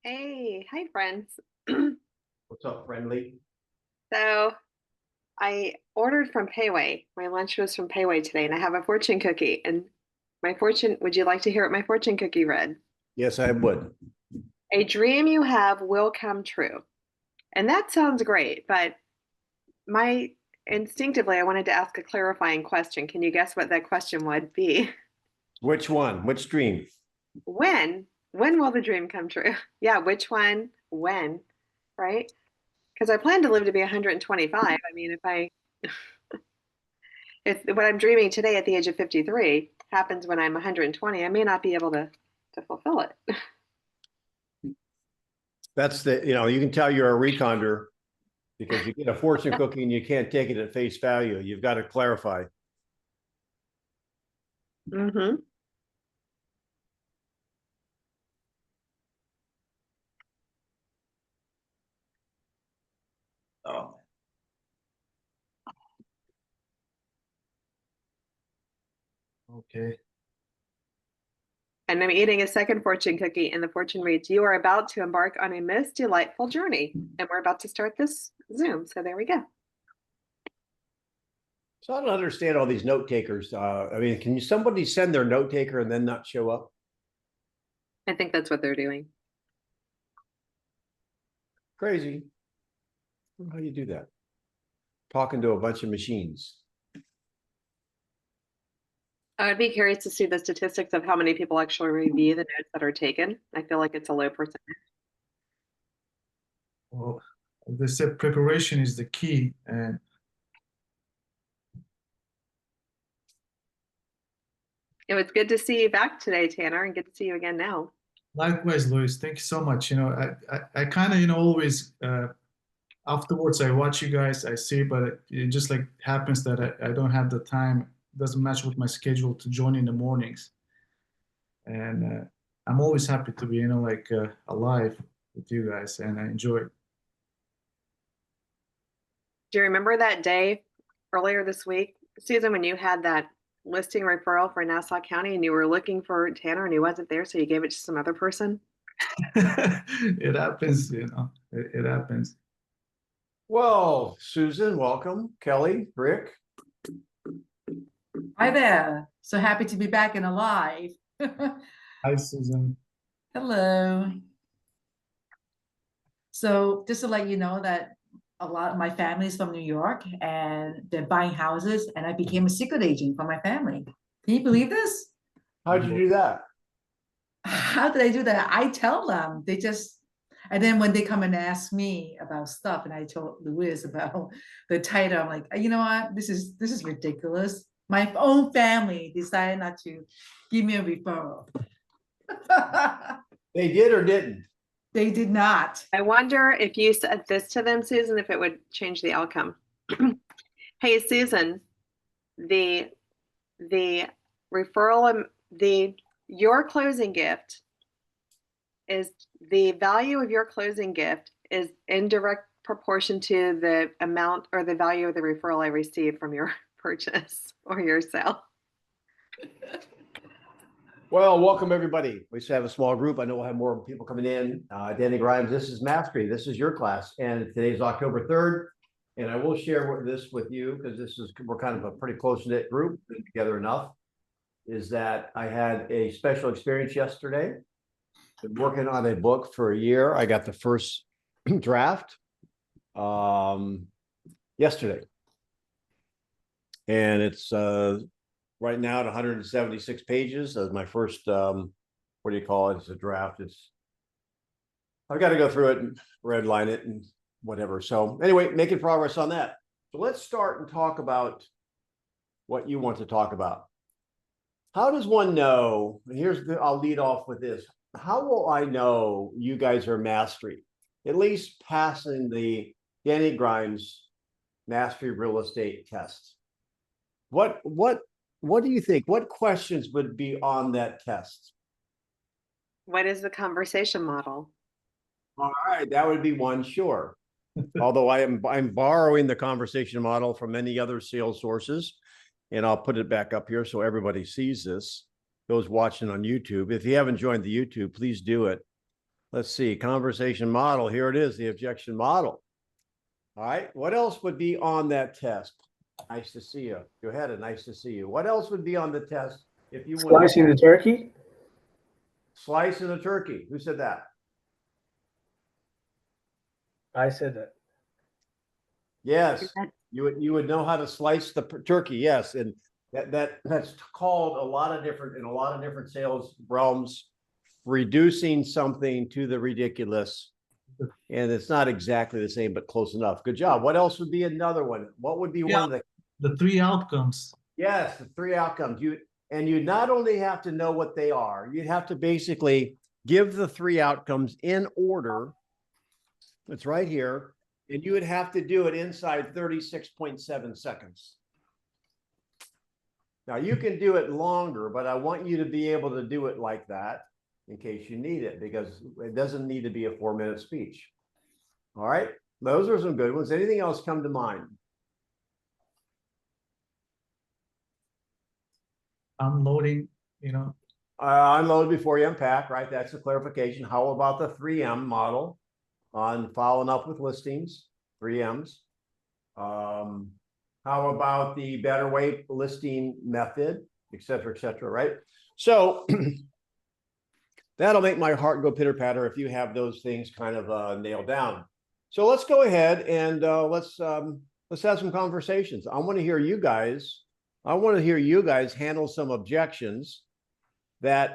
Hey, hi friends. What's up, friendly? So I ordered from Payway. My lunch was from Payway today, and I have a fortune cookie. And would you like to hear what my fortune cookie read? Yes, I would. A dream you have will come true. And that sounds great, but my instinctively, I wanted to ask a clarifying question. Can you guess what that question would be? Which one? Which dream? When? When will the dream come true? Yeah, which one? When? Right? Because I plan to live to be 125. I mean, if what I'm dreaming today at the age of 53 happens when I'm 120, I may not be able to fulfill it. That's you can tell you're a reconder because you get a fortune cookie and you can't take it at face value. You've got to clarify. Hmm. Oh, okay. And I'm eating a second fortune cookie, and the fortune reads, "You are about to embark on a most delightful journey." And we're about to start this Zoom. So there we go. So I don't understand all these note takers. I mean, can somebody send their note taker and then not show up? I think that's what they're doing. Crazy. How do you do that? Talking to a bunch of machines. I would be curious to see the statistics of how many people actually review the notes that are taken. I feel like it's a low percentage. Well, they said preparation is the key, and It was good to see you back today, Tanner, and good to see you again now. likewise, Louis. Thank you so much. I kind of, always afterwards I watch you guys, I see, but it just like happens that I don't have the time. It doesn't match with my schedule to join in the mornings, and I'm always happy to be, alive with you guys, and I enjoy it. Do you remember that day earlier this week, Susan, when you had that listing referral for Nassau County and you were looking for Tanner and he wasn't there, so you gave it to some other person? It happens, it happens. Well, Susan, welcome. Kelly, Rick. Hi there. So happy to be back and alive. Hi, Susan. Hello. So just to let you know that a lot of my family is from New York and they're buying houses and I became a secret agent for my family. Can you believe this? How'd you do that? How did I do that? I tell them. And then when they come and ask me about stuff and I told Louis about the title, I'm like, you know what? This is ridiculous. My own family decided not to give me a referral. They did or didn't? They did not. I wonder if you said this to them, Susan, if it would change the outcome. Hey, Susan, the the referral, the your closing gift is the value of your closing gift is in direct proportion to the amount or the value of the referral I received from your purchase or your sale. Well, welcome everybody. We still have a small group. I know we'll have more people coming in. Denny Grimes, this is Mastery. This is your class, and today's October 3rd. And I will share this with you because we're kind of a pretty close knit group, been together enough. Is that I had a special experience yesterday. Been working on a book for a year. I got the first draft yesterday, and it's right now at 176 pages. That's my first, what do you call it? It's a draft. I've got to go through it and redline it and whatever. So anyway, making progress on that. So let's start and talk about what you want to talk about. How does one know? I'll lead off with this. How will I know you guys are mastery? At least passing the Denny Grimes mastery real estate test. What do you think? What questions would be on that test? What is the conversation model? All right, that would be one, sure. Although I'm borrowing the conversation model from many other sales sources, and I'll put it back up here so everybody sees this. Those watching on YouTube, if you haven't joined the YouTube, please do it. Let's see, conversation model. Here it is, the objection model. All right, what else would be on that test? Nice to see you. Go ahead, and nice to see you. What else would be on the test if you want Slicing the turkey? slicing a turkey? Who said that? I said that. Yes, you would know how to slice the turkey. Yes, and that's called a lot of different in a lot of different sales realms, reducing something to the ridiculous. And it's not exactly the same, but close enough. Good job. What else would be another one? What would be one of The 3 outcomes. yes, the 3 outcomes. You not only have to know what they are, you'd have to basically give the 3 outcomes in order. It's right here. And you would have to do it inside 36.7 seconds. Now you can do it longer, but I want you to be able to do it like that in case you need it, because it doesn't need to be a 4-minute speech. All right, those are some good ones. Anything else come to mind? Unloading, Unload before you unpack, right? That's a clarification. How about the 3M model on following up with listings, 3Ms? How about the better way listing method, et cetera, right? So that'll make my heart go pitter patter if you have those things kind of nailed down. So let's go ahead and let's have some conversations. I want to hear you guys. I want to hear you guys handle some objections and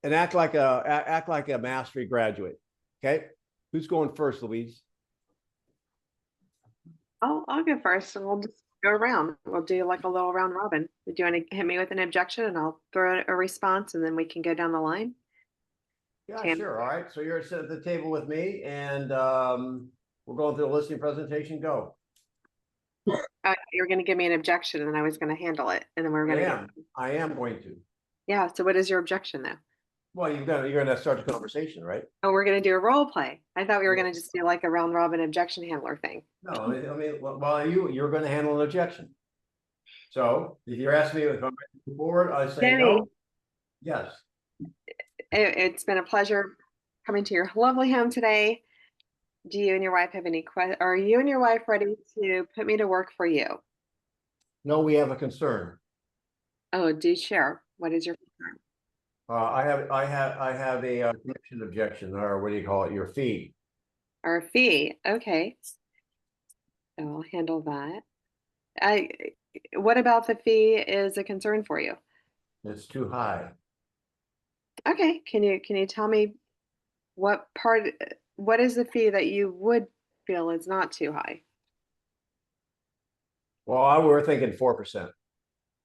act like a mastery graduate. Okay, who's going first, Louise? I'll go first, and we'll just go around. We'll do like a little round robin. Do you want to hit me with an objection, and I'll throw a response, and then we can go down the line? Yeah, Tam? sure. All right. So you're sitting at the table with me, and we're going through the listing presentation. Go. You're going to give me an objection, and then I was going to handle it, and then we're going to. I am going to. Yeah. So what is your objection, though? Well, you're gonna start the conversation, right? Oh, we're going to do a role play. I thought we were going to just do like a round robin objection handler thing. No, I mean, well, you're going to handle an objection. So if you're asking me if I'm board, I say Denny. no. Yes. It's been a pleasure coming to your lovely home today. Do you and your wife have any questions? Are you and your wife ready to put me to work for you? No, we have a concern. Oh, do share. What is your concern? I have a commission objection, or what do you call it? Your fee. Our fee. Okay. So I'll handle that. What about the fee is a concern for you? It's too high. Okay. Can you tell me what is the fee that you would feel is not too high? Well, we're thinking 4%.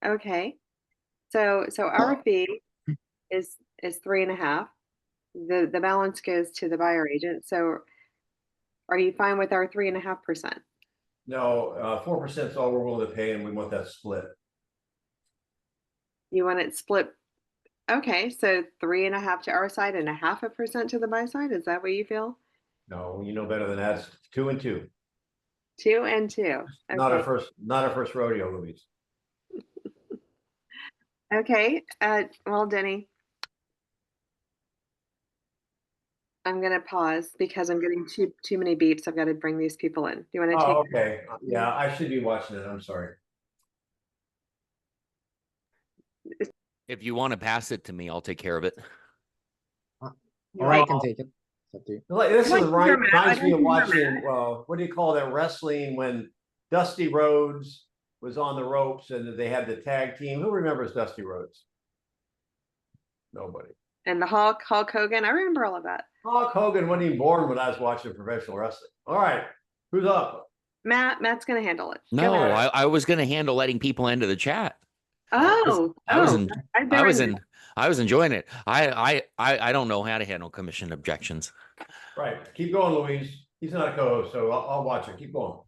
Okay. So our fee is 3.5. The balance goes to the buyer agent. So are you fine with our 3.5%? No, 4% is all we're willing to pay, and we want that split. You want it split? Okay, so 3.5 to our side and 0.5% to the buy side. Is that what you feel? No, you know better than that. It's 2 and 2. 2 and 2. Not Okay. our first rodeo, Louise. Okay. Well, Denny, I'm gonna pause because I'm getting too many beeps. I've got to bring these people in. Do you want to Oh, take? okay. Yeah, I should be watching it. I'm sorry. If you want to pass it to me, I'll take care of it. Or I can take it. It's up to you. This Like is Superman. reminds I me of like watching, what do you call that, wrestling, when Dusty Rhodes was on the ropes and they had the tag team. Who remembers Dusty Rhodes? Nobody. And the Hulk Hogan. I remember all of that. Hulk Hogan wasn't even born when I was watching professional wrestling. All right, who's up? Matt's gonna handle it. Go No, ahead. I was going to handle letting people into the chat. Oh, I was enjoying it. I don't know how to handle commission objections. Right, keep going, Louise. He's not a co-host, so I'll watch it. Keep going.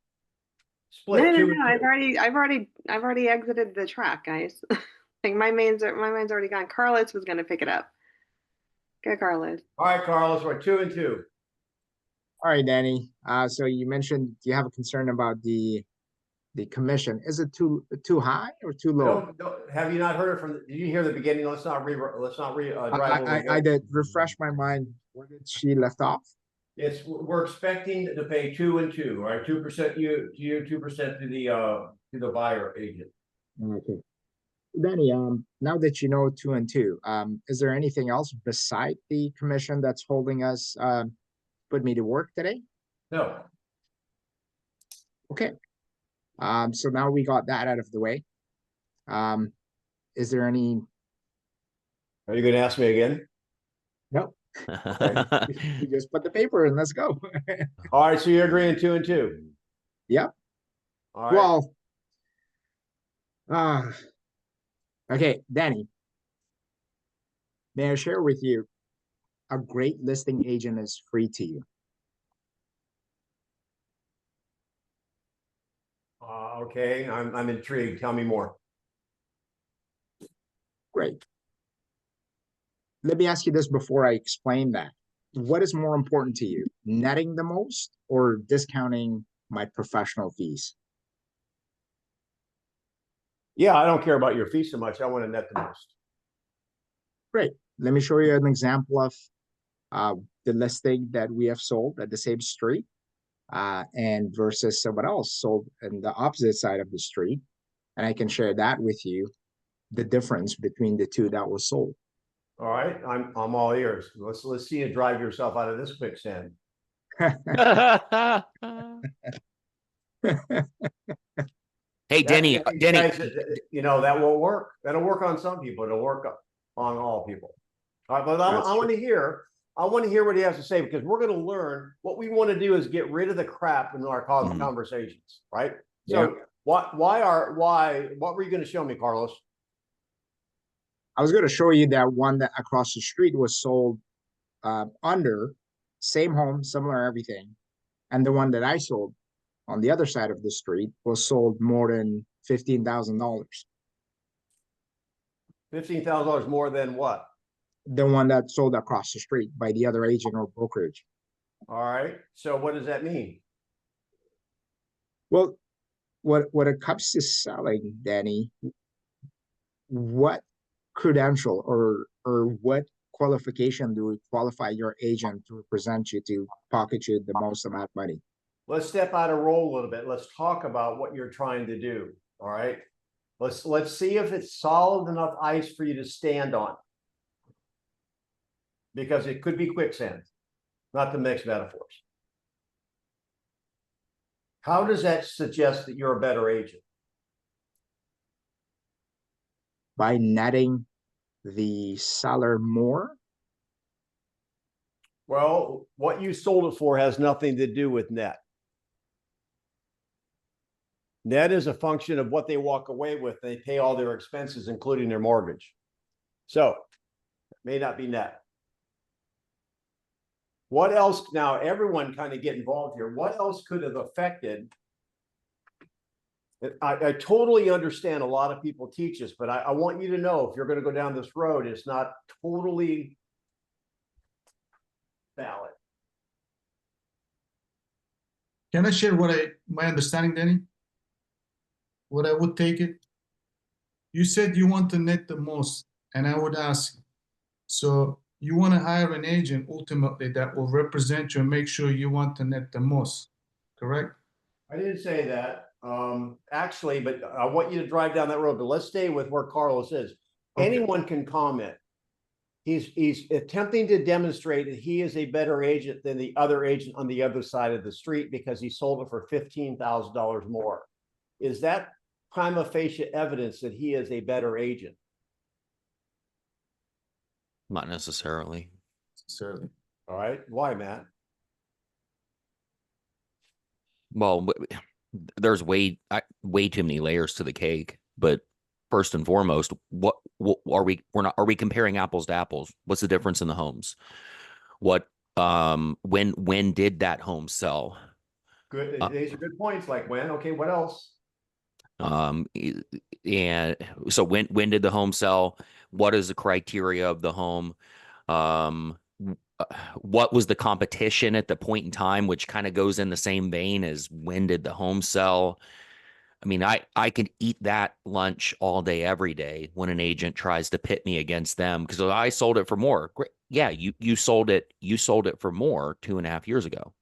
Split No. two and two. I've already exited the track, guys. Like my mind's already gone. Carlos was gonna pick it up. Go, Carlos. All right, Carlos, we're 2 and 2. All right, Danny. So you mentioned you have a concern about the the commission. Is it too high or too low? Have you not heard it from, did you hear the beginning? Let's not drive over I here. did refresh my mind. Where did she left off? We're expecting to pay 2 and 2, right? 2% you, 2% to the buyer agent. Okay. Denny, now that you know 2 and 2, is there anything else beside the commission that's holding us, put me to work today? No, Okay. So now we got that out of the way. Is there any? are you gonna ask me again? No. We just put the paper in. Let's go. All right, so you're agreeing 2 and 2. Yep. All right. Well, okay, Denny. May I share with you, a great listing agent is free to you. Okay, I'm intrigued. Tell me more. Great. Let me ask you this before I explain that. What is more important to you, netting the most or discounting my professional fees? Yeah, I don't care about your fee so much. I want to net the most. Great. Let me show you an example of the listing that we have sold at the same street and versus someone else sold on the opposite side of the street. And I can share that with you, the difference between the two that was sold. All right, I'm all ears. Let's see you drive yourself out of this quicksand. Hey, Denny, Denny, Guys, you know, that won't work. That'll work on some people. It'll work on all people. All right, but I want to hear what he has to say, because we're going to learn. What we want to do is get rid of the crap in our conversations, right? So Yeah. what were you going to show me, Carlos? I was going to show you that one that across the street was sold under same home, similar everything. And the one that I sold on the other side of the street was sold more than $15,000. $15,000 more than what? The one that sold across the street by the other agent or brokerage. All right. So what does that mean? Well, what it comes to selling, Danny, what credential or what qualification do we qualify your agent to represent you to pocket you the most amount of money? Let's step out of role a little bit. Let's talk about what you're trying to do. All right. Let's see if it's solid enough ice for you to stand on. Because it could be quicksand, not to mix metaphors. How does that suggest that you're a better agent? By netting the seller more? Well, what you sold it for has nothing to do with net. Net is a function of what they walk away with. They pay all their expenses, including their mortgage. So it may not be net. What else? Now, everyone kind of get involved here. What else could have affected? I totally understand a lot of people teach us, but I want you to know, if you're going to go down this road, it's not totally valid. Can I share my understanding, Denny? What I would take it? You said you want to net the most, and I would ask, so you want to hire an agent ultimately that will represent you and make sure you want to net the most, correct? I didn't say that, actually, but I want you to drive down that road. But let's stay with where Carlos is. Okay. Anyone can comment. He's attempting to demonstrate that he is a better agent than the other agent on the other side of the street because he sold it for $15,000 more. Is that prima facie evidence that he is a better agent? not necessarily. Certainly. All right. Why, Matt? Well, there's way too many layers to the cake. But first and foremost, what are we comparing apples to apples? What's the difference in the homes? What when did that home sell? Good. These are good points. Like when? Okay. What else? And so when did the home sell? What is the criteria of the home? What was the competition at the point in time, which kind of goes in the same vein as when did the home sell? I mean, I could eat that lunch all day, every day when an agent tries to pit me against them because I sold it for more. Yeah, you sold it for more 2.5 years ago.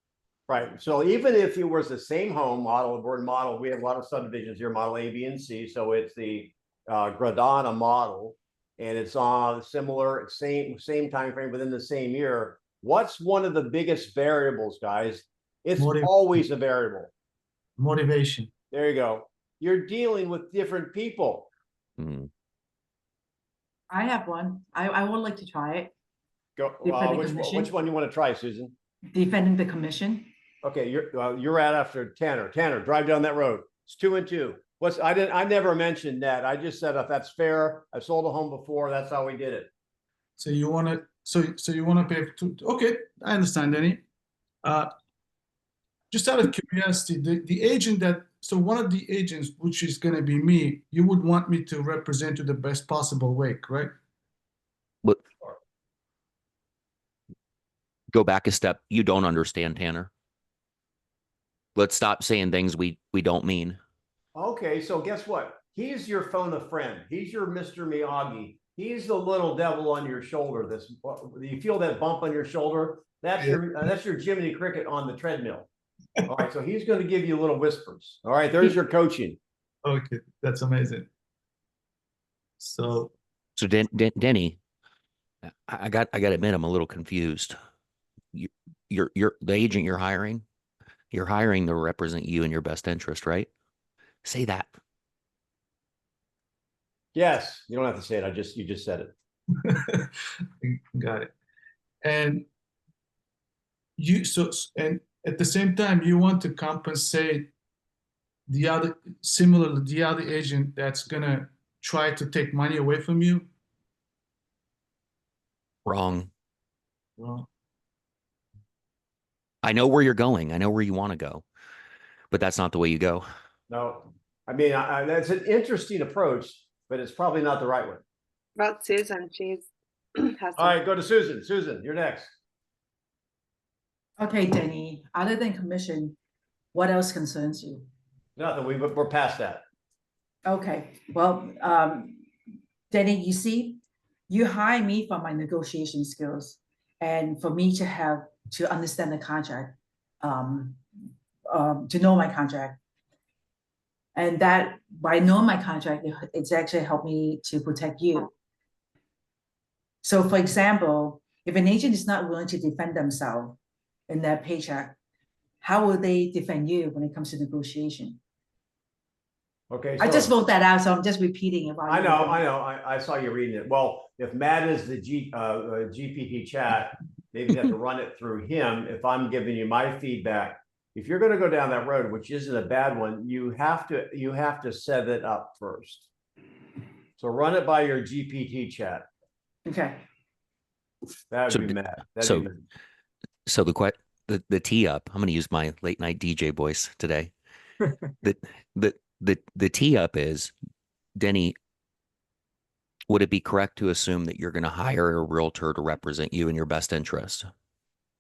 Right. So even if it was the same home model, the word model, we have a lot of subdivisions here, model A, B, and C. So it's the Gradana model, and it's on similar, same time frame within the same year. What's one of the biggest variables, guys? It's always a variable. Motivation. There you go. You're dealing with different people. Mm. I have one. I would like to try it. Go. Defending commission. Which one you want to try, Susan? Defending the commission. Okay, you're at after Tanner. Tanner, drive down that road. It's 2 and 2. I never mentioned that. I just said if that's fair. I sold a home before. That's how we did it. So you want to, so you want to pay two. Okay, I understand, Denny. Just out of curiosity, the agent that, so one of the agents, which is going to be me, you would want me to represent you the best possible way, correct? But go back a step. You don't understand, Tanner. Let's stop saying things we don't mean. Okay, so guess what? He's your phone a friend. He's your Mr. Miyagi. He's the little devil on your shoulder. You feel that bump on your shoulder? That's your Jiminy Cricket on the treadmill. All right, so he's going to give you little whispers. All right, there's your coaching. Okay, that's amazing. So Denny, I got to admit, I'm a little confused. You're the agent you're hiring. You're hiring to represent you in your best interest, right? Say that. Yes, you don't have to say it. You just said it. got it. And and at the same time, you want to compensate the other agent that's gonna try to take money away from you. Wrong. Well, I know where you're going. I know where you want to go, but that's not the way you go. No, I mean, that's an interesting approach, but it's probably not the right one. About Susan, she's has All right, go to Susan. Susan, you're next. Okay, Denny, other than commission, what else concerns you? Nothing. We're past that. Okay, well, Denny, you see, you hire me for my negotiation skills and for me to understand the contract, to know my contract. And that by knowing my contract, it's actually helped me to protect you. So for example, if an agent is not willing to defend themselves in their paycheck, how will they defend you when it comes to negotiation? Okay. I just wrote that out, so I'm just repeating it. I know. I saw you reading it. Well, if Matt is the GPT chat, maybe you have to run it through him. If I'm giving you my feedback, if you're going to go down that road, which isn't a bad one, you have to set it up first. So run it by your GPT chat. Okay. That would be Matt. So the tee up. I'm going to use my late night DJ voice today. The tee up is, Denny, would it be correct to assume that you're going to hire a realtor to represent you in your best interest?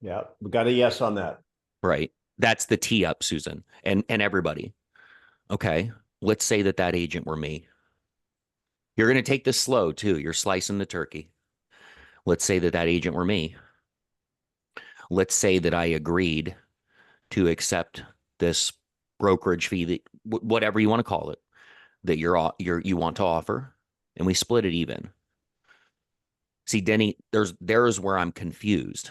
Yeah, we got a yes on that. Right. That's the tee up, Susan, and everybody. Okay. Let's say that agent were me. You're going to take this slow too. You're slicing the turkey. Let's say that agent were me. Let's say that I agreed to accept this brokerage fee, that whatever you want to call it, that you want to offer, and we split it even. See, Denny, there's where I'm confused,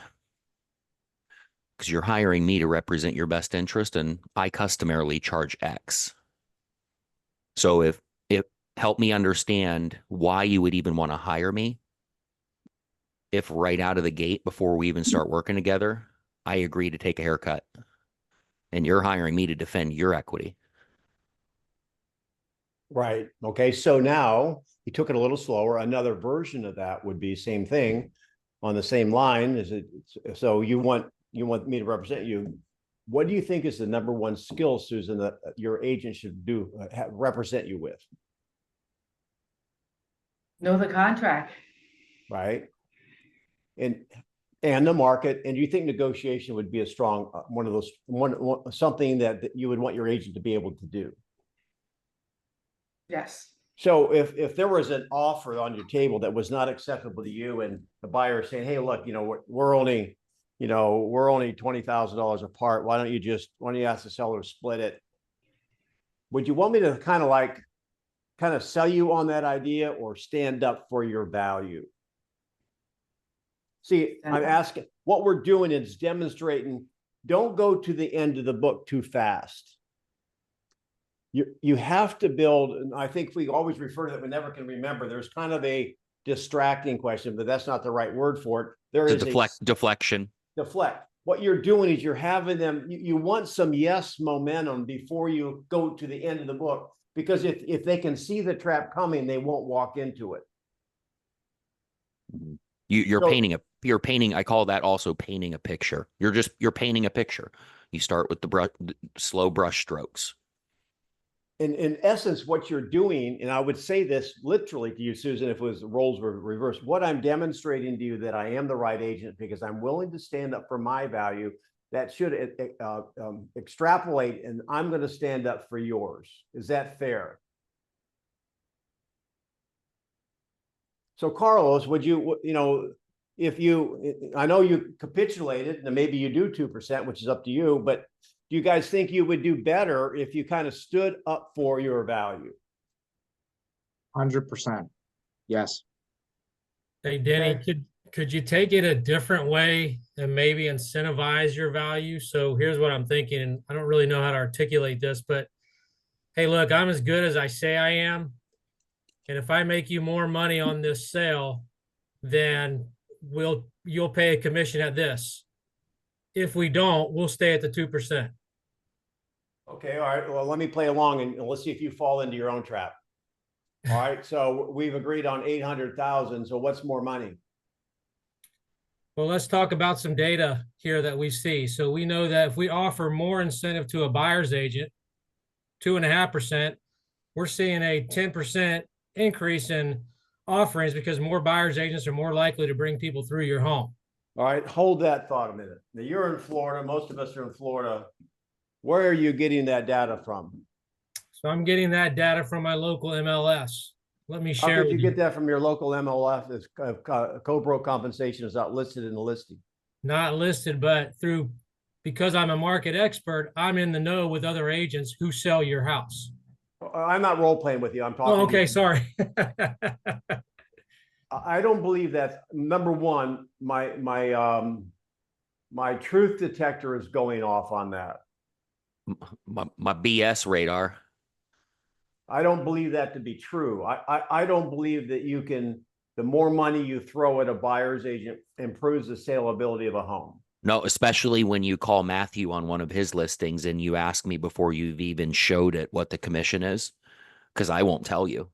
because you're hiring me to represent your best interest, and I customarily charge X. So if help me understand why you would even want to hire me. If right out of the gate, before we even start working together, I agree to take a haircut, and you're hiring me to defend your equity. Right. Okay. So now he took it a little slower. Another version of that would be same thing on the same line. So you want me to represent you. What do you think is the number one skill, Susan, that your agent should represent you with? Know the contract. Right. And the market. And do you think negotiation would be a strong something that you would want your agent to be able to do? Yes. So if there was an offer on your table that was not acceptable to you, and the buyer is saying, hey, look, we're only $20,000 apart. Why don't you ask the seller to split it? Would you want me to kind of sell you on that idea, or stand up for your value? See, I'm asking, what we're doing is demonstrating, don't go to the end of the book too fast. You have to build, and I think we always refer to that, we never can remember. There's kind of a distracting question, but that's not the right word for it. There is deflection. Deflect. What you're doing is you're having them, you want some yes momentum before you go to the end of the book, because if they can see the trap coming, they won't walk into it. You're painting, I call that also painting a picture. You're painting a picture. You start with the slow brush strokes. In essence, what you're doing, and I would say this literally to you, Susan, if roles were reversed, what I'm demonstrating to you that I am the right agent because I'm willing to stand up for my value. That should extrapolate, and I'm going to stand up for yours. Is that fair? So Carlos, would you, I know you capitulated, and maybe you do 2%, which is up to you, but do you guys think you would do better if you kind of stood up for your value? 100%. Yes. Hey, Denny, Okay. could you take it a different way and maybe incentivize your value? So here's what I'm thinking, and I don't really know how to articulate this, but hey, look, I'm as good as I say I am. And if I make you more money on this sale, then you'll pay a commission at this. If we don't, we'll stay at the 2%. Okay, all right. Well, let me play along and let's see if you fall into your own trap. All right, so we've agreed on 800,000. So what's more money? Well, let's talk about some data here that we see. So we know that if we offer more incentive to a buyer's agent, 2.5%, we're seeing a 10% increase in offerings because more buyer's agents are more likely to bring people through your home. All right, hold that thought a minute. Now you're in Florida. Most of us are in Florida. Where are you getting that data from? So I'm getting that data from my local MLS. Let me share. How could you get that from your local MLS? If co-bro compensation is not listed in the listing? Not listed, but because I'm a market expert, I'm in the know with other agents who sell your house. I'm not role playing with you. I'm talking. Oh, okay, sorry. I don't believe that. Number one, my truth detector is going off on that. My BS radar. I don't believe that to be true. I don't believe that you can, the more money you throw at a buyer's agent improves the saleability of a home. No, especially when you call Matthew on one of his listings and you ask me before you've even showed it what the commission is, because I won't tell you.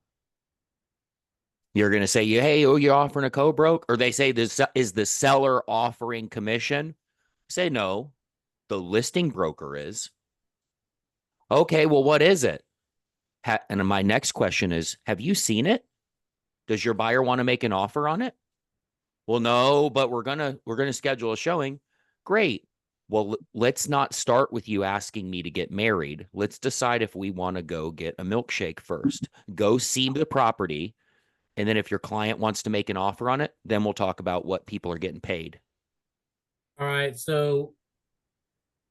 You're going to say, hey, you're offering a co-broke? Or they say, this is the seller offering commission? Say, no, the listing broker is. Okay, well, what is it? And my next question is, have you seen it? Does your buyer want to make an offer on it? Well, no, but we're gonna schedule a showing. Great. Well, let's not start with you asking me to get married. Let's decide if we want to go get a milkshake first. Go see the property. And then if your client wants to make an offer on it, then we'll talk about what people are getting paid. All right. So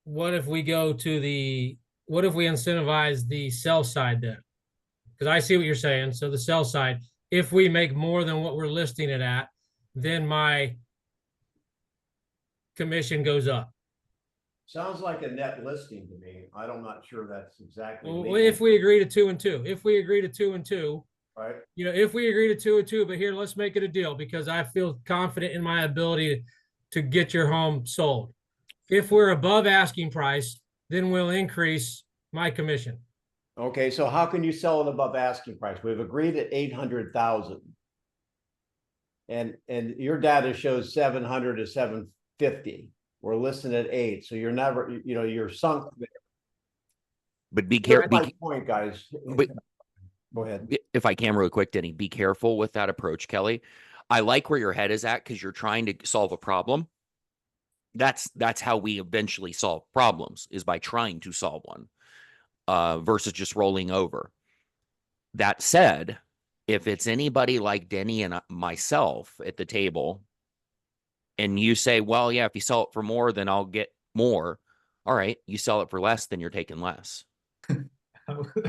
what if we incentivize the sell side then? Because I see what you're saying. So the sell side, if we make more than what we're listing it at, then my commission goes up. Sounds like a net listing to me. I'm not sure that's exactly. Well, if we agree to 2 and 2, right. If we agree to 2 and 2, but here, let's make it a deal because I feel confident in my ability to get your home sold. If we're above asking price, then we'll increase my commission. Okay, so how can you sell it above asking price? We've agreed at 800,000. And your data shows 700 to 750. We're listed at 8. So you're never, you're sunk there. But be careful. My point, guys. Go ahead. If I can real quick, Denny, be careful with that approach, Kelly. I like where your head is at because you're trying to solve a problem. That's how we eventually solve problems, is by trying to solve one versus just rolling over. That said, if it's anybody like Denny and myself at the table, and you say, well, yeah, if you sell it for more, then I'll get more. All right, you sell it for less, then you're taking less.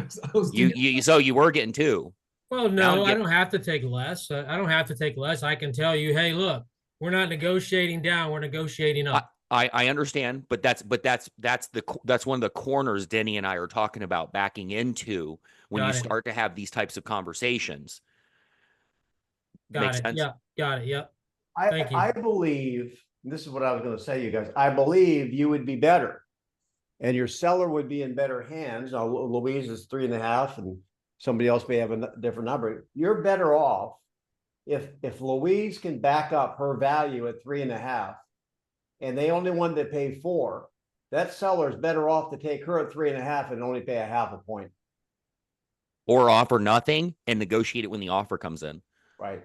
So you were getting 2. Well, Now no, I get- don't have to take less. I don't have to take less. I can tell you, hey, look, we're not negotiating down, we're negotiating up. I understand, but that's one of the corners Denny and I are talking about backing into when Got you it. start to have these types of conversations. Got Makes it. sense? Yeah, got it. Yep. I, Thank you. I believe, and this is what I was gonna say, you guys, I believe you would be better. And your seller would be in better hands. Now, Louise is 3.5 and somebody else may have a different number. You're better off if Louise can back up her value at 3.5 and they only wanted to pay 4, that seller's better off to take her at 3.5 and only pay 0.5 point. Or offer nothing and negotiate it when the offer comes in. Right.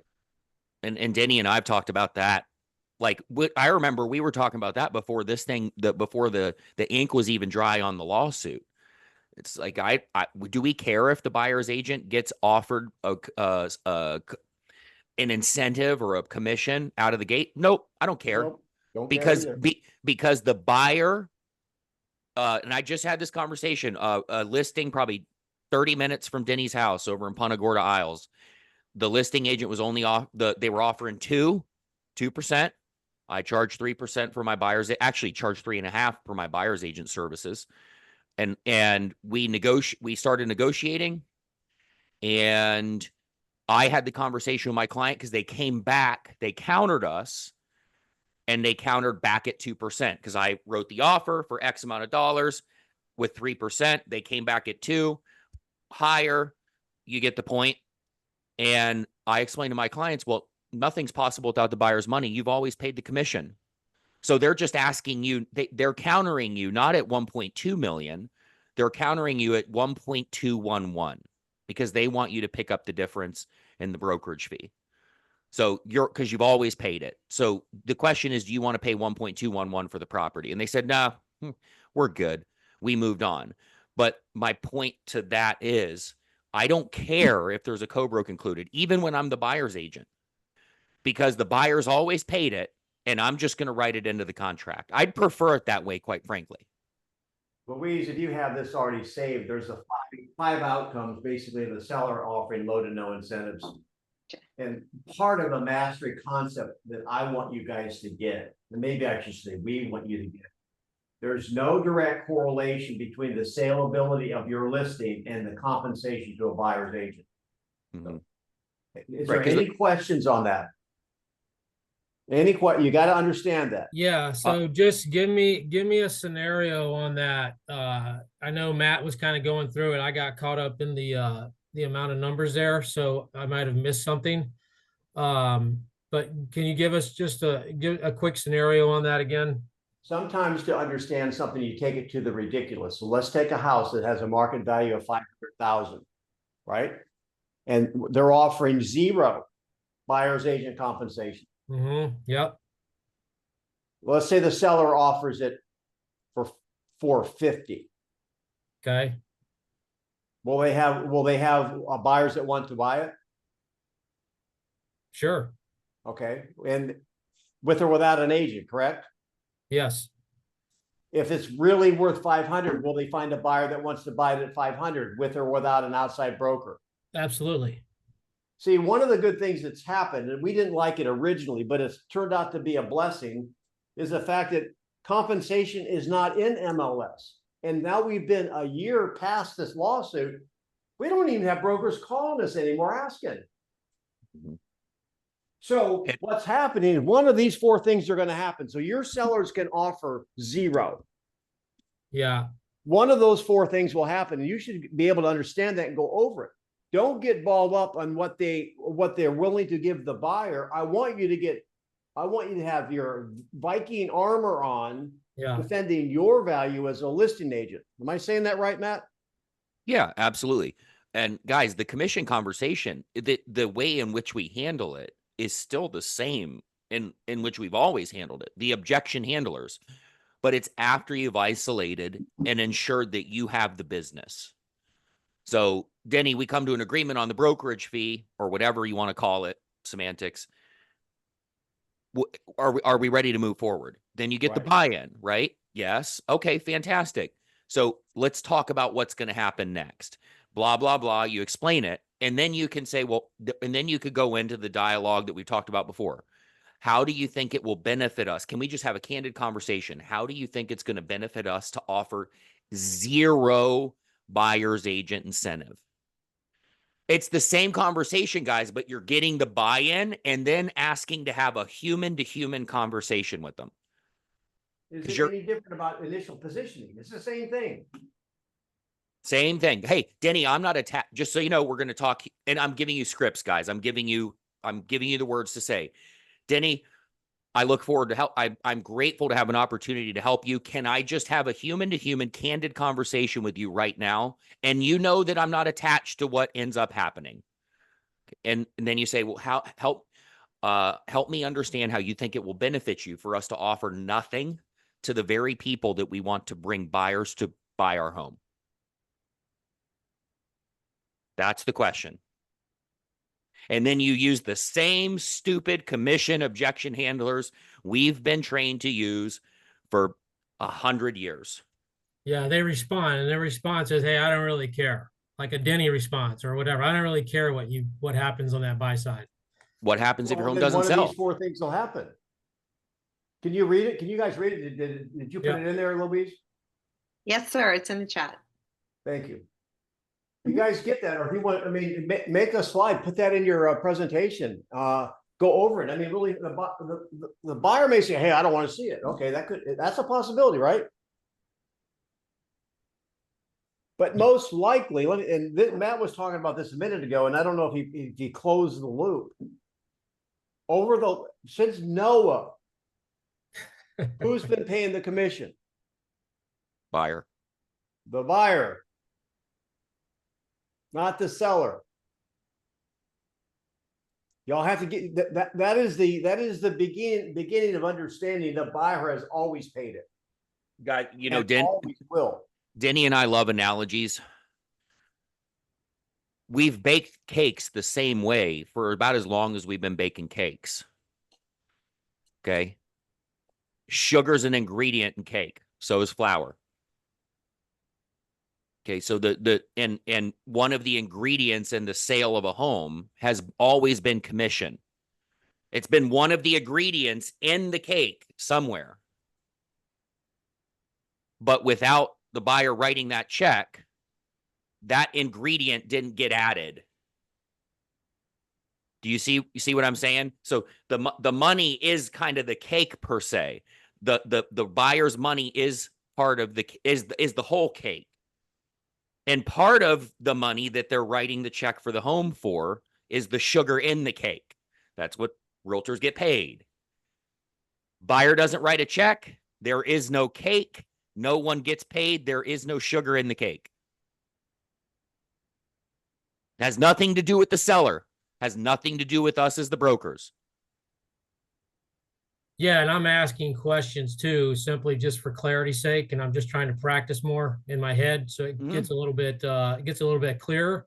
And Denny and I've talked about that. Like I remember we were talking about that before this thing, before the ink was even dry on the lawsuit. It's like, do we care if the buyer's agent gets offered an incentive or a commission out of the gate? Nope, I don't care. Nope, don't because care either. because the buyer, and I just had this conversation, a listing probably 30 minutes from Denny's house over in Punta Gorda Isles. The listing agent was only they were offering 2%. I charged 3% for my buyer's, actually charged 3.5% for my buyer's agent services. And we started negotiating, and I had the conversation with my client because they came back, they countered us, and they countered back at 2% because I wrote the offer for X amount of dollars with 3%. They came back at 2%, higher. You get the point. And I explained to my clients, well, nothing's possible without the buyer's money. You've always paid the commission. So they're just asking you, they're countering you not at 1.2 million, they're countering you at 1.211 because they want you to pick up the difference in the brokerage fee. So because you've always paid it. So the question is, do you want to pay 1.211 for the property? And they said, no, we're good. We moved on. But my point to that is, I don't care if there's a co-broke included, even when I'm the buyer's agent, because the buyer's always paid it, and I'm just going to write it into the contract. I'd prefer it that way, quite frankly. Louise, if you have this already saved, there's a five outcomes, basically the seller offering low to no incentives. And part of a mastery concept that I want you guys to get, and maybe I should say we want you to get, there's no direct correlation between the saleability of your listing and the compensation to a buyer's agent. Mhm. Is Right, there 'cause any questions on that? You got to understand that. Yeah, so just give me a scenario on that. I know Matt was kind of going through it. I got caught up in the amount of numbers there, so I might have missed something. But can you give us just a quick scenario on that again? Sometimes to understand something, you take it to the ridiculous. So let's take a house that has a market value of 500,000, right? And they're offering 0 buyer's agent compensation. Mm-hmm. Yep. Let's say the seller offers it for 450. Okay. Will they have buyers that want to buy it? Sure. Okay, and with or without an agent, correct? Yes. If it's really worth 500, will they find a buyer that wants to buy it at 500 with or without an outside broker? Absolutely. See, one of the good things that's happened, and we didn't like it originally, but it's turned out to be a blessing, is the fact that compensation is not in MLS. And now we've been a year past this lawsuit. We don't even have brokers calling us anymore asking. Mhm. So what's happening, one of these 4 things are going to happen. So your sellers can offer 0. Yeah. One of those 4 things will happen, and you should be able to understand that and go over it. Don't get balled up on what they're willing to give the buyer. I want you to have your Viking armor on, Yeah. defending your value as a listing agent. Am I saying that right, Matt? Yeah, absolutely. And guys, the commission conversation, the way in which we handle it is still the same in which we've always handled it. The objection handlers, but it's after you've isolated and ensured that you have the business. So Denny, we come to an agreement on the brokerage fee or whatever you want to call it, semantics. Are we ready to move forward? Then you get the buy-in, right? Yes. Okay, fantastic. So let's talk about what's going to happen next. Blah, blah, blah. You explain it. And then you can say, well, and then you could go into the dialogue that we've talked about before. How do you think it will benefit us? Can we just have a candid conversation? How do you think it's going to benefit us to offer 0 buyer's agent incentive? It's the same conversation, guys, but you're getting the buy-in and then asking to have a human-to-human conversation with them. Is it any different about initial positioning? It's the same thing. Same thing. Hey, Denny, I'm not attacked. Just so you know, we're going to talk, and I'm giving you scripts, guys. I'm giving you the words to say. Denny, I look forward to help. I'm grateful to have an opportunity to help you. Can I just have a human-to-human, candid conversation with you right now? And you know that I'm not attached to what ends up happening. And then you say, well, help me understand how you think it will benefit you for us to offer nothing to the very people that we want to bring buyers to buy our home. That's the question. And then you use the same stupid commission objection handlers we've been trained to use for 100 years. Yeah, they respond, and their response is, hey, I don't really care. Like a Denny response or whatever. I don't really care what happens on that buy side. What happens if your home then doesn't one sell? of these 4 things will happen. Can you read it? Can you guys read it? Did you put it in there, Louise? Yes, sir. It's in the chat. Thank you. You guys get that, or if you want, I mean, make a slide, put that in your presentation. Go over it. I mean, really, the buyer may say, "Hey, I don't want to see it." Okay, that's a possibility, right? But most likely, Matt was talking about this a minute ago, and I don't know if he closed the loop. Since Noah, who's been paying the commission? Buyer. The buyer. Not the seller. Y'all have to get that is the beginning of understanding the buyer has always paid it. Guy, always will. Denny and I love analogies. We've baked cakes the same way for about as long as we've been baking cakes. Okay. Sugar's an ingredient in cake. So is flour. Okay, so and one of the ingredients in the sale of a home has always been commission. It's been one of the ingredients in the cake somewhere. But without the buyer writing that check, that ingredient didn't get added. Do you see what I'm saying? So the money is kind of the cake per se. The buyer's money is part of is the whole cake. And part of the money that they're writing the check for the home for is the sugar in the cake. That's what realtors get paid. Buyer doesn't write a check. There is no cake. No one gets paid. There is no sugar in the cake. It has nothing to do with the seller. It has nothing to do with us as the brokers. Yeah, and I'm asking questions too, simply just for clarity's sake, and I'm just trying to practice more in my head, so it gets a little bit clearer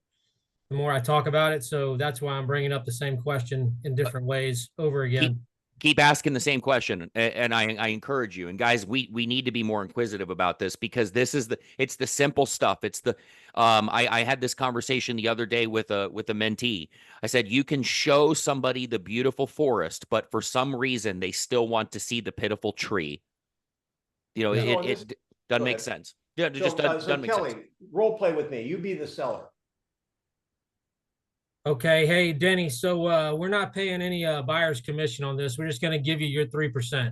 the more I talk about it. So that's why I'm bringing up the same question in different ways over again. Keep asking the same question, and I encourage you. And guys, we need to be more inquisitive about this, because it's the simple stuff. It's the I had this conversation the other day with a mentee. I said, you can show somebody the beautiful forest, but for some reason they still want to see the pitiful tree. It doesn't make sense. Yeah, it just doesn't make sense. Kelly, role play with me. You be the seller. Okay, hey Denny, so we're not paying any buyer's commission on this. We're just going to give you your 3%.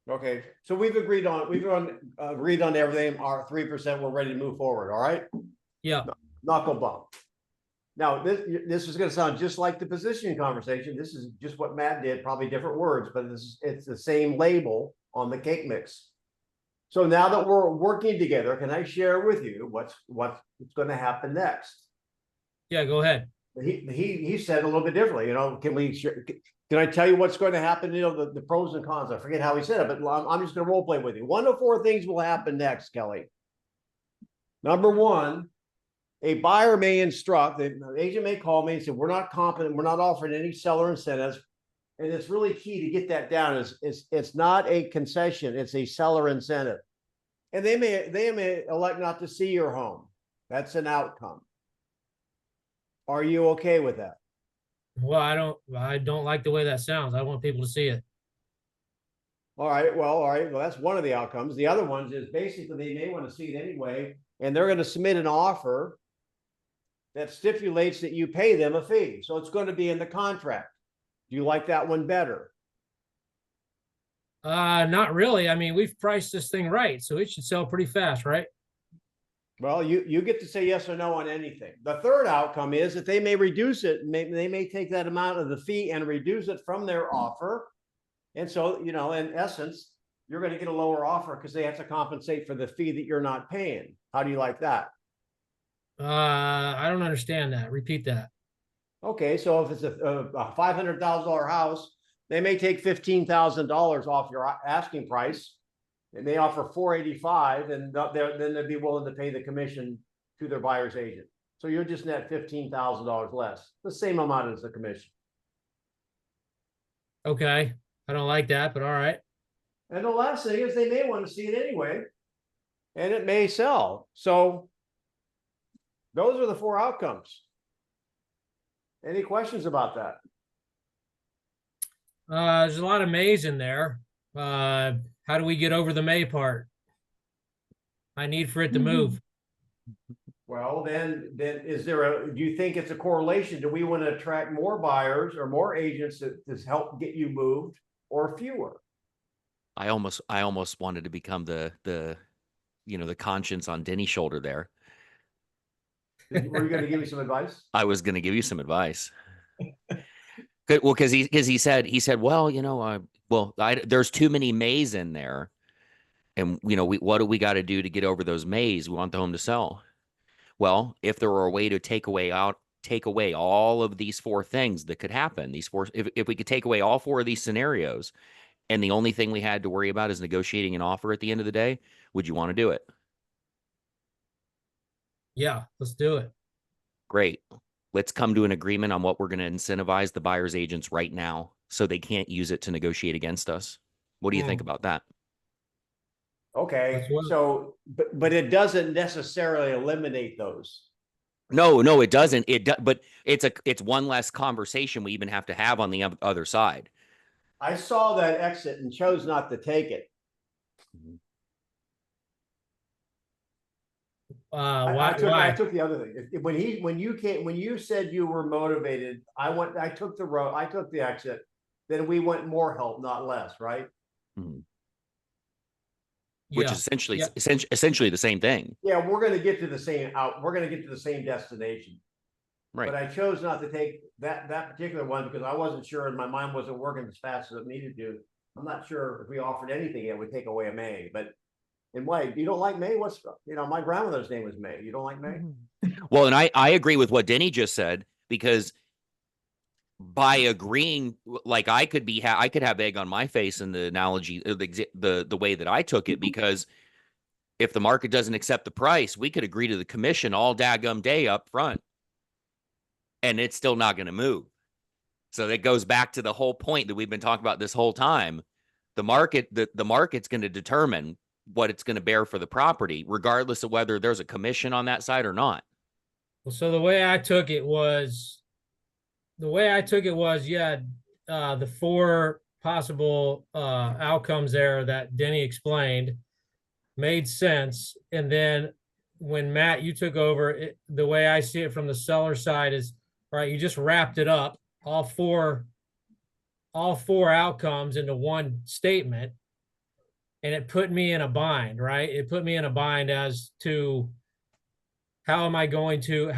Okay, so we've agreed on everything. Our 3%. We're ready to move forward. All right. Yeah. Knuckle bump. Now this is going to sound just like the positioning conversation. This is just what Matt did, probably different words, but it's the same label on the cake mix. So now that we're working together, can I share with you what's going to happen next? Yeah, go ahead. He said a little bit differently. Can I tell you what's going to happen? The pros and cons. I forget how he said it, but I'm just going to role play with you. 1 of 4 things will happen next, Kelly. Number 1, a buyer may instruct, the agent may call me and say, we're not competent, we're not offering any seller incentives. And it's really key to get that down is it's not a concession, it's a seller incentive. And they may elect not to see your home. That's an outcome. Are you okay with that? Well, I don't like the way that sounds. I want people to see it. All right. Well, that's one of the outcomes. The other ones is basically they may want to see it anyway, and they're going to submit an offer that stipulates that you pay them a fee. So it's going to be in the contract. Do you like that one better? Not really. I mean, we've priced this thing right, so it should sell pretty fast, right? Well, you get to say yes or no on anything. The third outcome is that they may reduce it. They may take that amount of the fee and reduce it from their offer. And so, you know, in essence, you're going to get a lower offer because they have to compensate for the fee that you're not paying. How do you like that? I don't understand that. Repeat that. Okay, so if it's a $500,000 house, they may take $15,000 off your asking price. They may offer $485,000, and then they'd be willing to pay the commission to their buyer's agent. So you're just net $15,000 less, the same amount as the commission. Okay. I don't like that, but all right. And the last thing is they may want to see it anyway, and it may sell. So those are the four outcomes. Any questions about that? There's a lot of mays in there. How do we get over the may part? I need for it to move. Well, then is there do you think it's a correlation? Do we want to attract more buyers or more agents that help get you moved, or fewer? I almost wanted to become the conscience on Denny's shoulder there. Were you going to give me some advice? I was going to give you some advice. Good. Well, because he said, well, there's too many mays in there, and what do we got to do to get over those mays? We want the home to sell. Well, if there were a way to take away all of these four things that could happen, if we could take away all four of these scenarios, and the only thing we had to worry about is negotiating an offer at the end of the day, would you want to do it? Yeah, let's do it. Great. Let's come to an agreement on what we're going to incentivize the buyer's agents right now so they can't use it to negotiate against us. What do you think about that? Okay, so but it doesn't necessarily eliminate those. No, it doesn't. But it's one less conversation we even have to have on the other side. I saw that exit and chose not to take it. I took the other thing. When you said you were motivated, I took the road, I took the exit. Then we went more help, not less, right? Mm-hmm. Which is essentially the same thing. Yeah, we're going to get to the same we're going to get to the same destination. Right. But I chose not to take that particular one because I wasn't sure and my mind wasn't working as fast as it needed to. I'm not sure if we offered anything, it would take away a May. But in way, you don't like May? My grandmother's name was May. You don't like May? Well, and I agree with what Denny just said, because by agreeing, like I could have egg on my face in the analogy, the way that I took it, because if the market doesn't accept the price, we could agree to the commission all daggum day up front, and it's still not going to move. So that goes back to the whole point that we've been talking about this whole time. The market's going to determine what it's going to bear for the property, regardless of whether there's a commission on that side or not. Well, so the way I took it was, you had the four possible outcomes there that Denny explained made sense. And then when Matt, you took over, the way I see it from the seller side is, all right, you just wrapped it up, all four outcomes into one statement. And it put me in a bind, right? It put me in a bind as to how am I going to,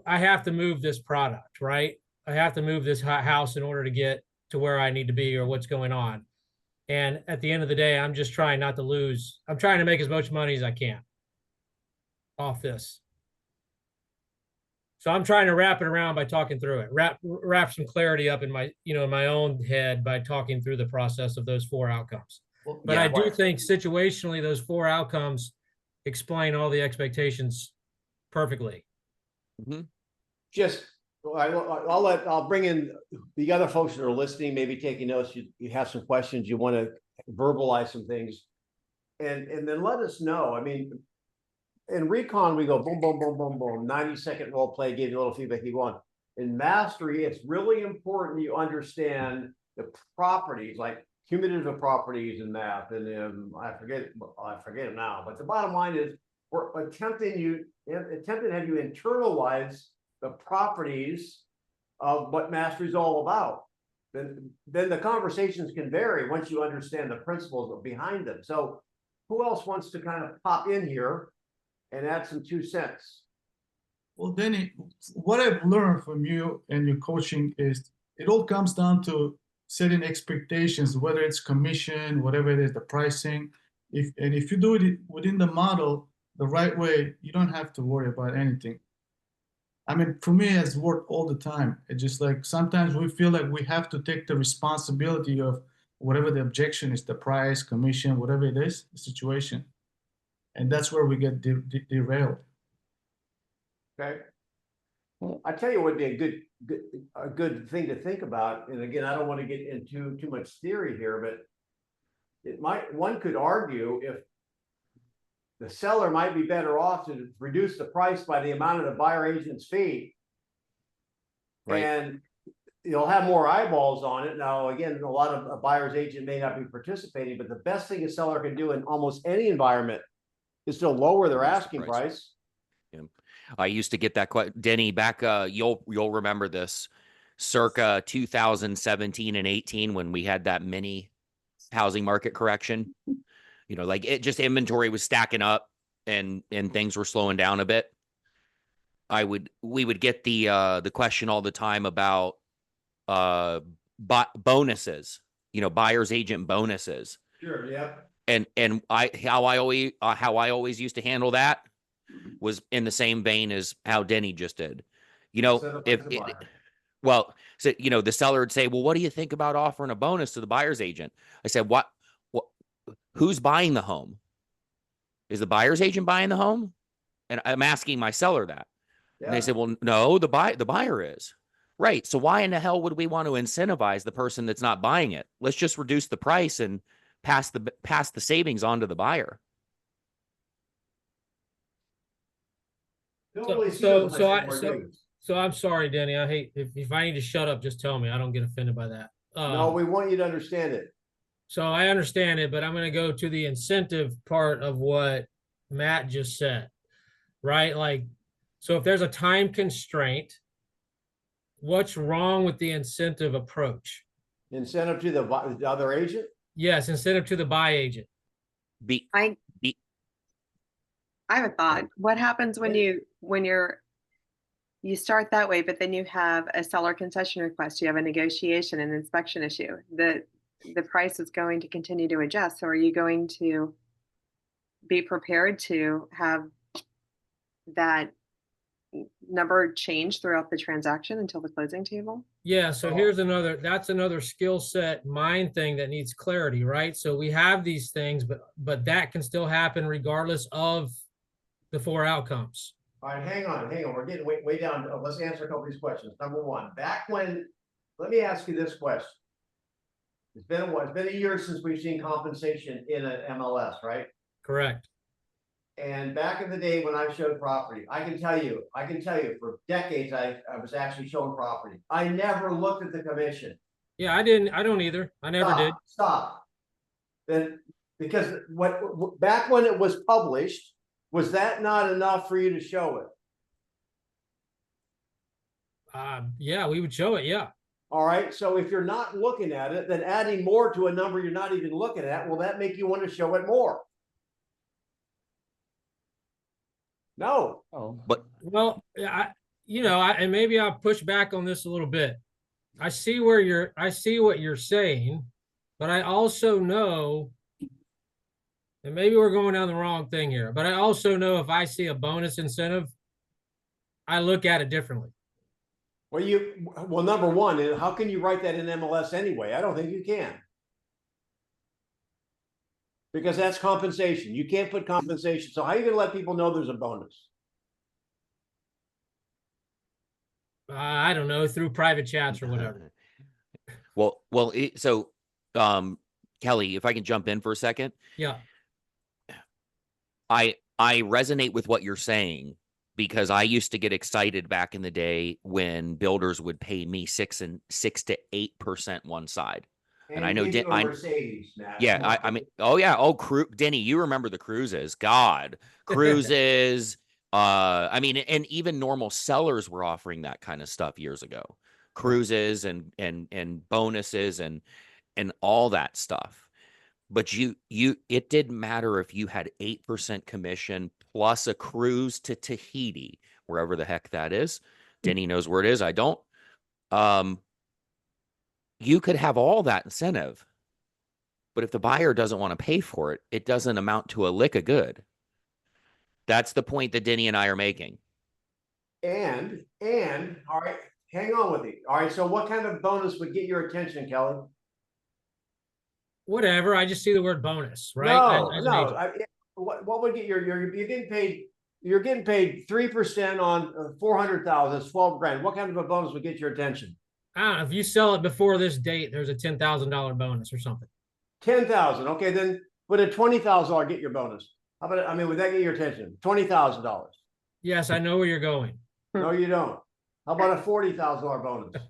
I have to move this product, right? I have to move this house in order to get to where I need to be or what's going on. And at the end of the day, I'm just trying not to lose. I'm trying to make as much money as I can off this. So I'm trying to wrap it around by talking through it, wrap some clarity up in my, in my own head by talking through the process of those four outcomes. But I do think situationally, those four outcomes explain all the expectations perfectly. Mhm. just, I'll bring in the other folks that are listening, maybe taking notes. You have some questions, you want to verbalize some things. And then let us know. I mean, in recon, we go boom, boom, boom, boom, boom, 90-second role play, give you a little feedback you want. In mastery, it's really important you understand the properties, like cumulative properties in math. And I forget it now, but the bottom line is we're attempting to have you internalize the properties of what mastery is all about. Then the conversations can vary once you understand the principles behind them. So who else wants to kind of pop in here and add some 2 cents? Well, Denny, what I've learned from you and your coaching is it all comes down to setting expectations, whether it's commission, whatever it is, the pricing. If you do it within the model the right way, you don't have to worry about anything. I mean, for me, it's worked all the time. It's just like sometimes we feel like we have to take the responsibility of whatever the objection is, the price, commission, whatever it is, the situation. And that's where we get derailed. Okay. Well, I tell you what would be a good thing to think about. And again, I don't want to get into too much theory here, but one could argue if the seller might be better off to reduce the price by the amount of the buyer agent's fee. Right. And you'll have more eyeballs on it. Now, again, a lot of a buyer's agent may not be participating, but the best thing a seller can do in almost any environment is to lower their Reduce the asking price. price. Yeah. I used to get that Denny back. You'll remember this, circa 2017 and 18 when we had that mini housing market correction. You know, like it just inventory was stacking up and things were slowing down a bit. We would get the question all the time about bonuses, you know, buyer's agent bonuses. Sure. Yeah. And how I always used to handle that was in the same vein as how Denny just did. You know, so you know, the seller would say, "Well, what do you think about offering a bonus to the buyer's agent?" I said, "What? Who's buying the home? Is the buyer's agent buying the home?" And I'm asking my seller that. Yeah. And they said, "Well, no, the buyer is." Right. So why in the hell would we want to incentivize the person that's not buying it? Let's just reduce the price and pass the savings on to the buyer. So I'm sorry, Denny. I hate if I need to shut up, just tell me. I don't get offended by that. No, we want you to understand it. So I understand it, but I'm going to go to the incentive part of what Matt just said, right? Like, so if there's a time constraint, what's wrong with the incentive approach? Incentive to the other agent? Yes, incentive to the buy agent. I have a thought. What happens when you start that way, but then you have a seller concession request, you have a negotiation, an inspection issue. The price is going to continue to adjust. So are you going to be prepared to have that number change throughout the transaction until the closing table? Yeah, so that's another skill set mind thing that needs clarity, right? So we have these things, but that can still happen regardless of the 4 outcomes. All right, hang on. We're getting way down. Let's answer a couple of these questions. Number one, let me ask you this question. It's been a year since we've seen compensation in an MLS, right? Correct. And back in the day when I showed property, I can tell you for decades, I was actually showing property. I never looked at the commission. Yeah, I don't either. I never did. Stop. Then, because back when it was published, was that not enough for you to show it? Yeah, we would show it. Yeah. All right. So if you're not looking at it, then adding more to a number you're not even looking at, will that make you want to show it more? No. Oh, but well, and maybe I'll push back on this a little bit. I see what you're saying, but I also know, and maybe we're going down the wrong thing here, but I also know if I see a bonus incentive, I look at it differently. Well, number one, how can you write that in MLS anyway? I don't think you can. Because that's compensation. You can't put compensation. So how are you going to let people know there's a bonus? I don't know, through private chats or whatever. So Kelly, if I can jump in for a second. Yeah. I resonate with what you're saying because I used to get excited back in the day when builders would pay me 6 to 8% one side. And I know give you a Mercedes, Matt. Yeah, I mean, oh yeah, Denny, you remember the cruises? God, cruises. I mean, and even normal sellers were offering that kind of stuff years ago, cruises and bonuses and all that stuff. But it didn't matter if you had 8% commission plus a cruise to Tahiti, wherever the heck that is. Denny knows where it is. I don't. You could have all that incentive. But if the buyer doesn't want to pay for it, it doesn't amount to a lick of good. That's the point that Denny and I are making. And all right, hang on with me. All right, so what kind of bonus would get your attention, Kelly? Whatever. I just see the word bonus, right? No. What would get you're getting paid 3% on 400,000? That's 12 grand. What kind of a bonus would get your attention? I don't know. If you sell it before this date, there's a $10,000 bonus or something. 10,000. Okay, then would a $20,000 get your bonus? How about? I mean, would that get your attention? $20,000. Yes, I know where you're going. No, you don't. How about a $40,000 bonus?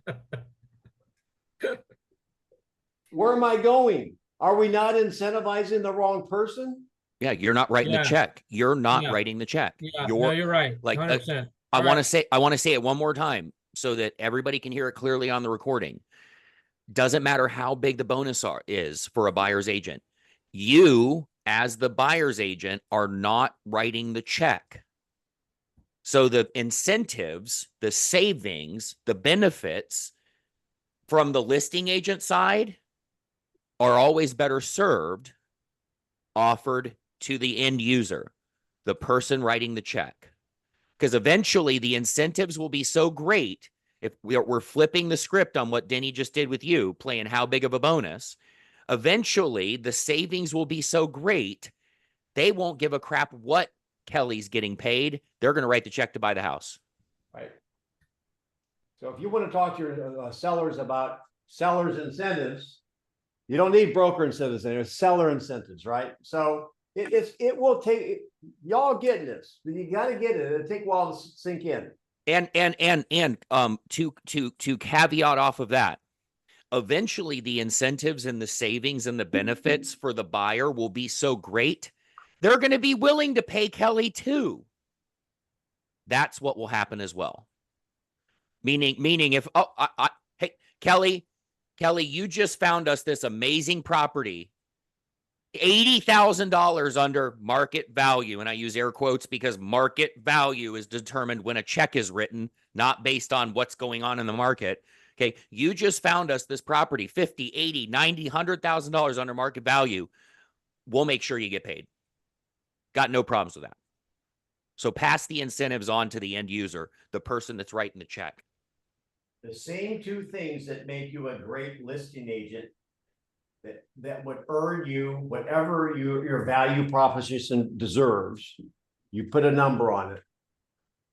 Where am I going? Are we not incentivizing the wrong person? Yeah, you're not writing the check. You're not writing the check. Yeah, you're right. Like 100%. I want to say it one more time so that everybody can hear it clearly on the recording. Doesn't matter how big the bonus is for a buyer's agent. You, as the buyer's agent, are not writing the check. So the incentives, the savings, the benefits from the listing agent side are always better served, offered to the end user, the person writing the check. Because eventually the incentives will be so great. If we're flipping the script on what Denny just did with you, playing how big of a bonus, eventually the savings will be so great, they won't give a crap what Kelly's getting paid. They're going to write the check to buy the house. Right. So if you want to talk to your sellers about sellers incentives, you don't need broker incentives anymore, seller incentives, right? So it will take, y'all getting this, but you got to get it. It'll take a while to sink in. And to caveat off of that, eventually the incentives and the savings and the benefits for the buyer will be so great, they're going to be willing to pay Kelly too. That's what will happen as well. Meaning if, hey, Kelly, you just found us this amazing property, $80,000 under market value. And I use air quotes because market value is determined when a check is written, not based on what's going on in the market. Okay. You just found us this property, $50,000, $80,000, $90,000, $100,000 under market value. We'll make sure you get paid. Got no problems with that. So pass the incentives on to the end user, the person that's writing the check. The same two things that make you a great listing agent that would earn you whatever your value proposition deserves. You put a number on it.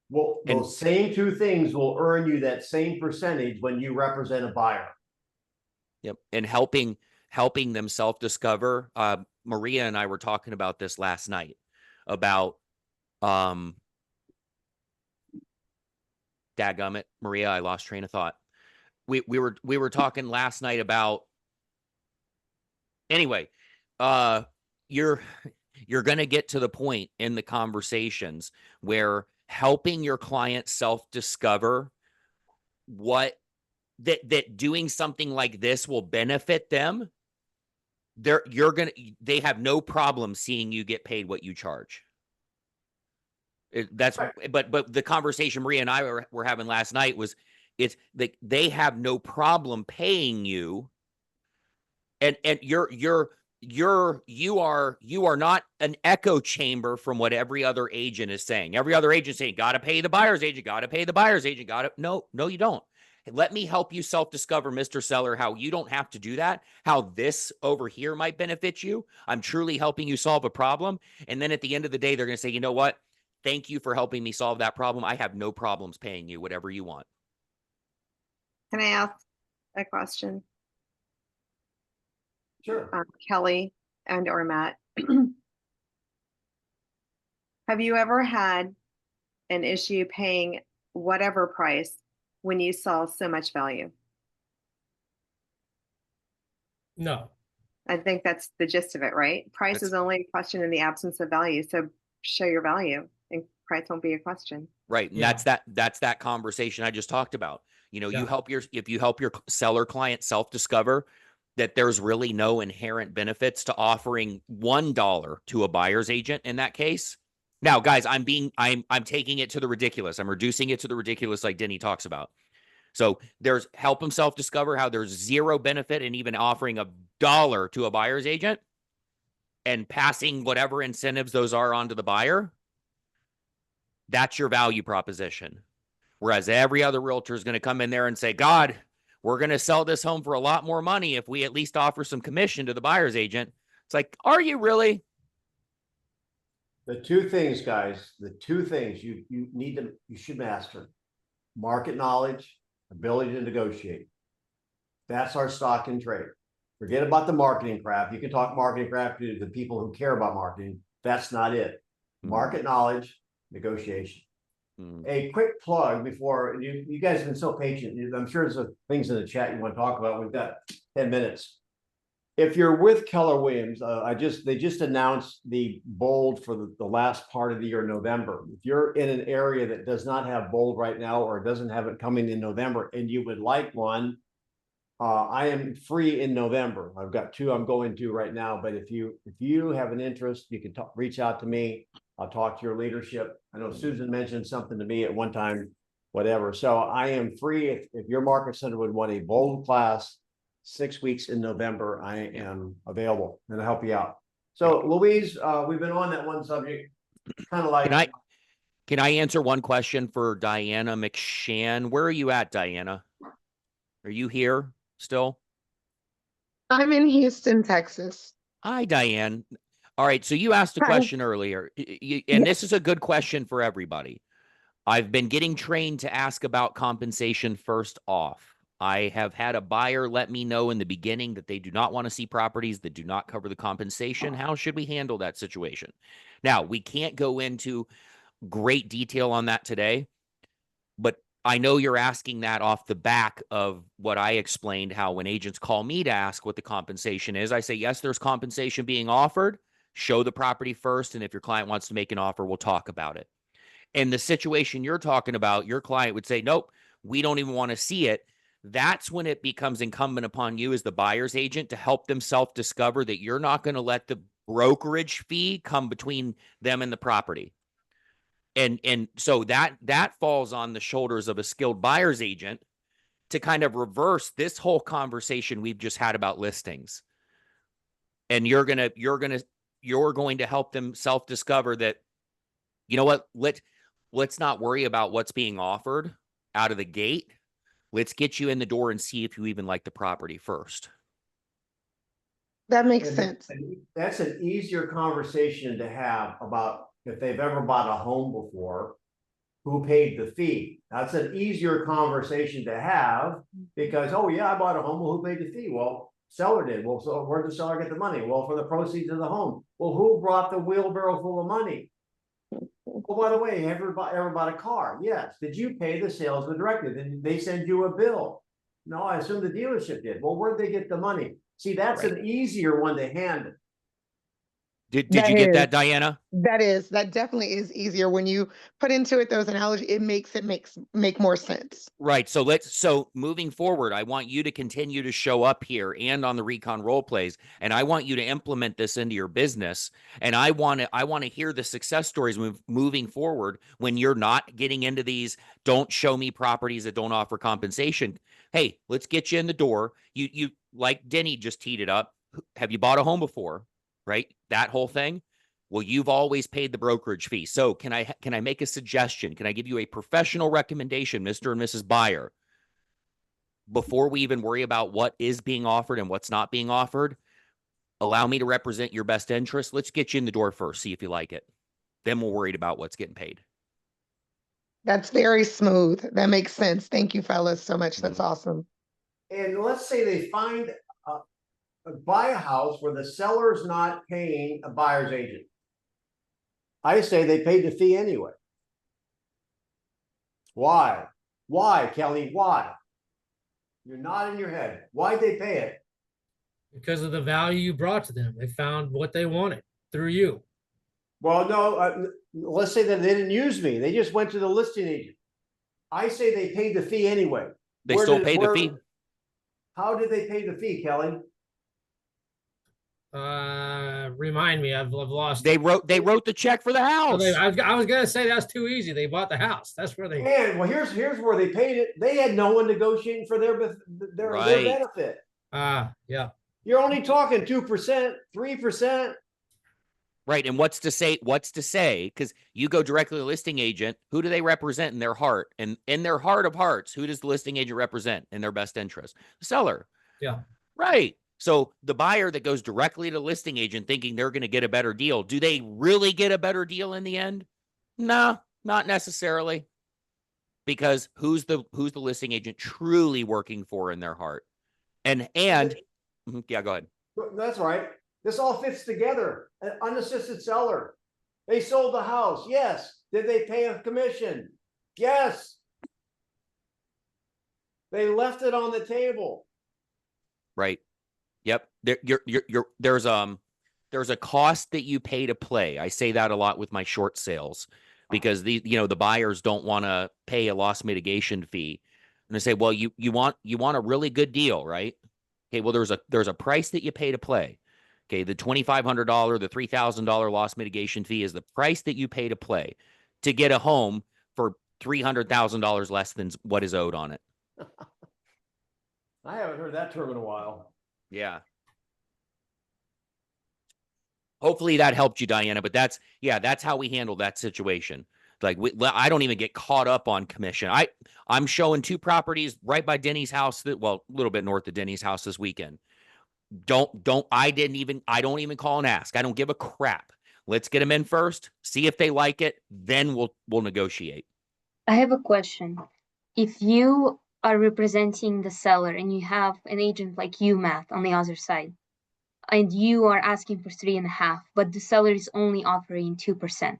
Well, those same two things will earn you that same percentage when you represent a buyer. Yep. And helping them self-discover. Maria and I were talking about this last night about dadgummit, Maria, I lost train of thought. We were talking last night about, anyway, you're going to get to the point in the conversations where helping your client self-discover what that doing something like this will benefit them. They have no problem seeing you get paid what you charge. That's right. But the conversation Maria and I were having last night was they have no problem paying you, and you are not an echo chamber from what every other agent is saying. Every other agent is saying, gotta pay the buyer's agent, gotta pay the buyer's agent, no, you don't. Let me help you self-discover, Mr. Seller, how you don't have to do that, how this over here might benefit you. I'm truly helping you solve a problem. And then at the end of the day, they're going to say, you know what? Thank you for helping me solve that problem. I have no problems paying you whatever you want. Can I ask a question? Sure. Kelly and or Matt. Have you ever had an issue paying whatever price when you saw so much value? No. I think that's the gist of it, right? Price is only a question in the absence of value. So show your value and price won't be a question. Right. And Yeah. that's that conversation I just talked about. You know, Yeah. if you help your seller client self-discover that there's really no inherent benefits to offering $1 to a buyer's agent in that case. Now, guys, I'm taking it to the ridiculous. I'm reducing it to the ridiculous like Denny talks about. So there's help him self-discover how there's zero benefit in even offering $1 to a buyer's agent and passing whatever incentives those are onto the buyer. That's your value proposition. Whereas every other realtor is going to come in there and say, God, we're going to sell this home for a lot more money if we at least offer some commission to the buyer's agent. It's like, are you really? The two things, guys, the two things you should master: market knowledge, ability to negotiate. That's our stock in trade. Forget about the marketing crap. You can talk marketing crap to the people who care about marketing. That's not it. Market knowledge, negotiation. A quick plug before you guys have been so patient. I'm sure there's things in the chat you want to talk about. We've got 10 minutes. If you're with Keller Williams, they just announced the bold for the last part of the year, November. If you're in an area that does not have bold right now or doesn't have it coming in November and you would like one, I am free in November. I've got 2 I'm going to right now, but if you have an interest, you can reach out to me. I'll talk to your leadership. I know Susan mentioned something to me at one time, whatever. So I am free. If your market center would want a bold class, 6 weeks in November, I am available and I'll help you out. So Louise, we've been on that one subject, kind of like. Can I answer one question for Diana McShann? Where are you at, Diana? Are you here still? I'm in Houston, Texas. Hi, Diane. All right. So you asked a question earlier, and this is a good question for everybody. I've been getting trained to ask about compensation first off. I have had a buyer let me know in the beginning that they do not want to see properties that do not cover the compensation. How should we handle that situation? Now, we can't go into great detail on that today, but I know you're asking that off the back of what I explained, how when agents call me to ask what the compensation is, I say, yes, there's compensation being offered. Show the property first. And if your client wants to make an offer, we'll talk about it. In the situation you're talking about, your client would say, nope, we don't even want to see it. That's when it becomes incumbent upon you as the buyer's agent to help them self-discover that you're not going to let the brokerage fee come between them and the property. And so that falls on the shoulders of a skilled buyer's agent to kind of reverse this whole conversation we've just had about listings. And you're going to help them self-discover that, you know what, let's not worry about what's being offered out of the gate. Let's get you in the door and see if you even like the property first. That makes sense. That's an easier conversation to have about if they've ever bought a home before, who paid the fee. That's an easier conversation to have because, oh yeah, I bought a home. Well, who paid the fee? Well, seller did. Well, so where did the seller get the money? Well, for the proceeds of the home. Well, who brought the wheelbarrow full of money? Well, by the way, ever bought a car? Yes. Did you pay the salesman directly? Did they send you a bill? No, I assume the dealership did. Well, where'd they get the money? See, that's an easier one to handle. Did you get that, Diana? That definitely is easier when you put into it those analogies. It makes make more sense. Right. So moving forward, I want you to continue to show up here and on the Recon role plays, and I want you to implement this into your business. And I want to hear the success stories moving forward when you're not getting into these. Don't show me properties that don't offer compensation. Hey, let's get you in the door. You like Denny just teed it up. Have you bought a home before? Right? That whole thing. Well, you've always paid the brokerage fee. So can I make a suggestion? Can I give you a professional recommendation, Mr. and Mrs. Buyer? Before we even worry about what is being offered and what's not being offered, allow me to represent your best interest. Let's get you in the door first, see if you like it. Then we'll worry about what's getting paid. That's very smooth. That makes sense. Thank you, fellas, so much. That's awesome. And let's say they find, buy a house where the seller's not paying a buyer's agent. I say they paid the fee anyway. Why? Why, Kelly? Why? You're nodding your head. Why'd they pay it? Because of the value you brought to them. They found what they wanted through you. Well, no, let's say that they didn't use me. They just went to the listing agent. I say they paid the fee anyway. They still pay the fee. How did they pay the fee, Kelly? Remind me, I've lost. They wrote the check for the house. I was gonna say that's too easy. They bought the house. That's where they. And well, here's where they paid it. They had no one negotiating for their Right. benefit. Yeah. You're only talking 2%, 3%. Right. And what's to say? Because you go directly to the listing agent. Who do they represent in their heart? And in their heart of hearts, who does the listing agent represent in their best interest? The seller. Yeah. Right. So the buyer that goes directly to the listing agent thinking they're going to get a better deal, do they really get a better deal in the end? No, not necessarily. Because who's the listing agent truly working for in their heart? And yeah, go ahead. That's right. This all fits together. An unassisted seller. They sold the house. Yes. Did they pay a commission? Yes. They left it on the table. Right. Yep. There's a cost that you pay to play. I say that a lot with my short sales because the buyers don't want to pay a loss mitigation fee. And I say, well, you want a really good deal, right? Okay, well, there's a price that you pay to play. Okay, the $2,500, the $3,000 loss mitigation fee is the price that you pay to play to get a home for $300,000 less than what is owed on it. I haven't heard that term in a while. Yeah. Hopefully that helped you, Diana, but that's how we handle that situation. Like I don't even get caught up on commission. I'm showing 2 properties right by Denny's house a little bit north of Denny's house this weekend. I don't even call and ask. I don't give a crap. Let's get them in first, see if they like it, then we'll negotiate. I have a question. If you are representing the seller and you have an agent like you, Matt, on the other side, and you are asking for 3.5, but the seller is only offering 2%,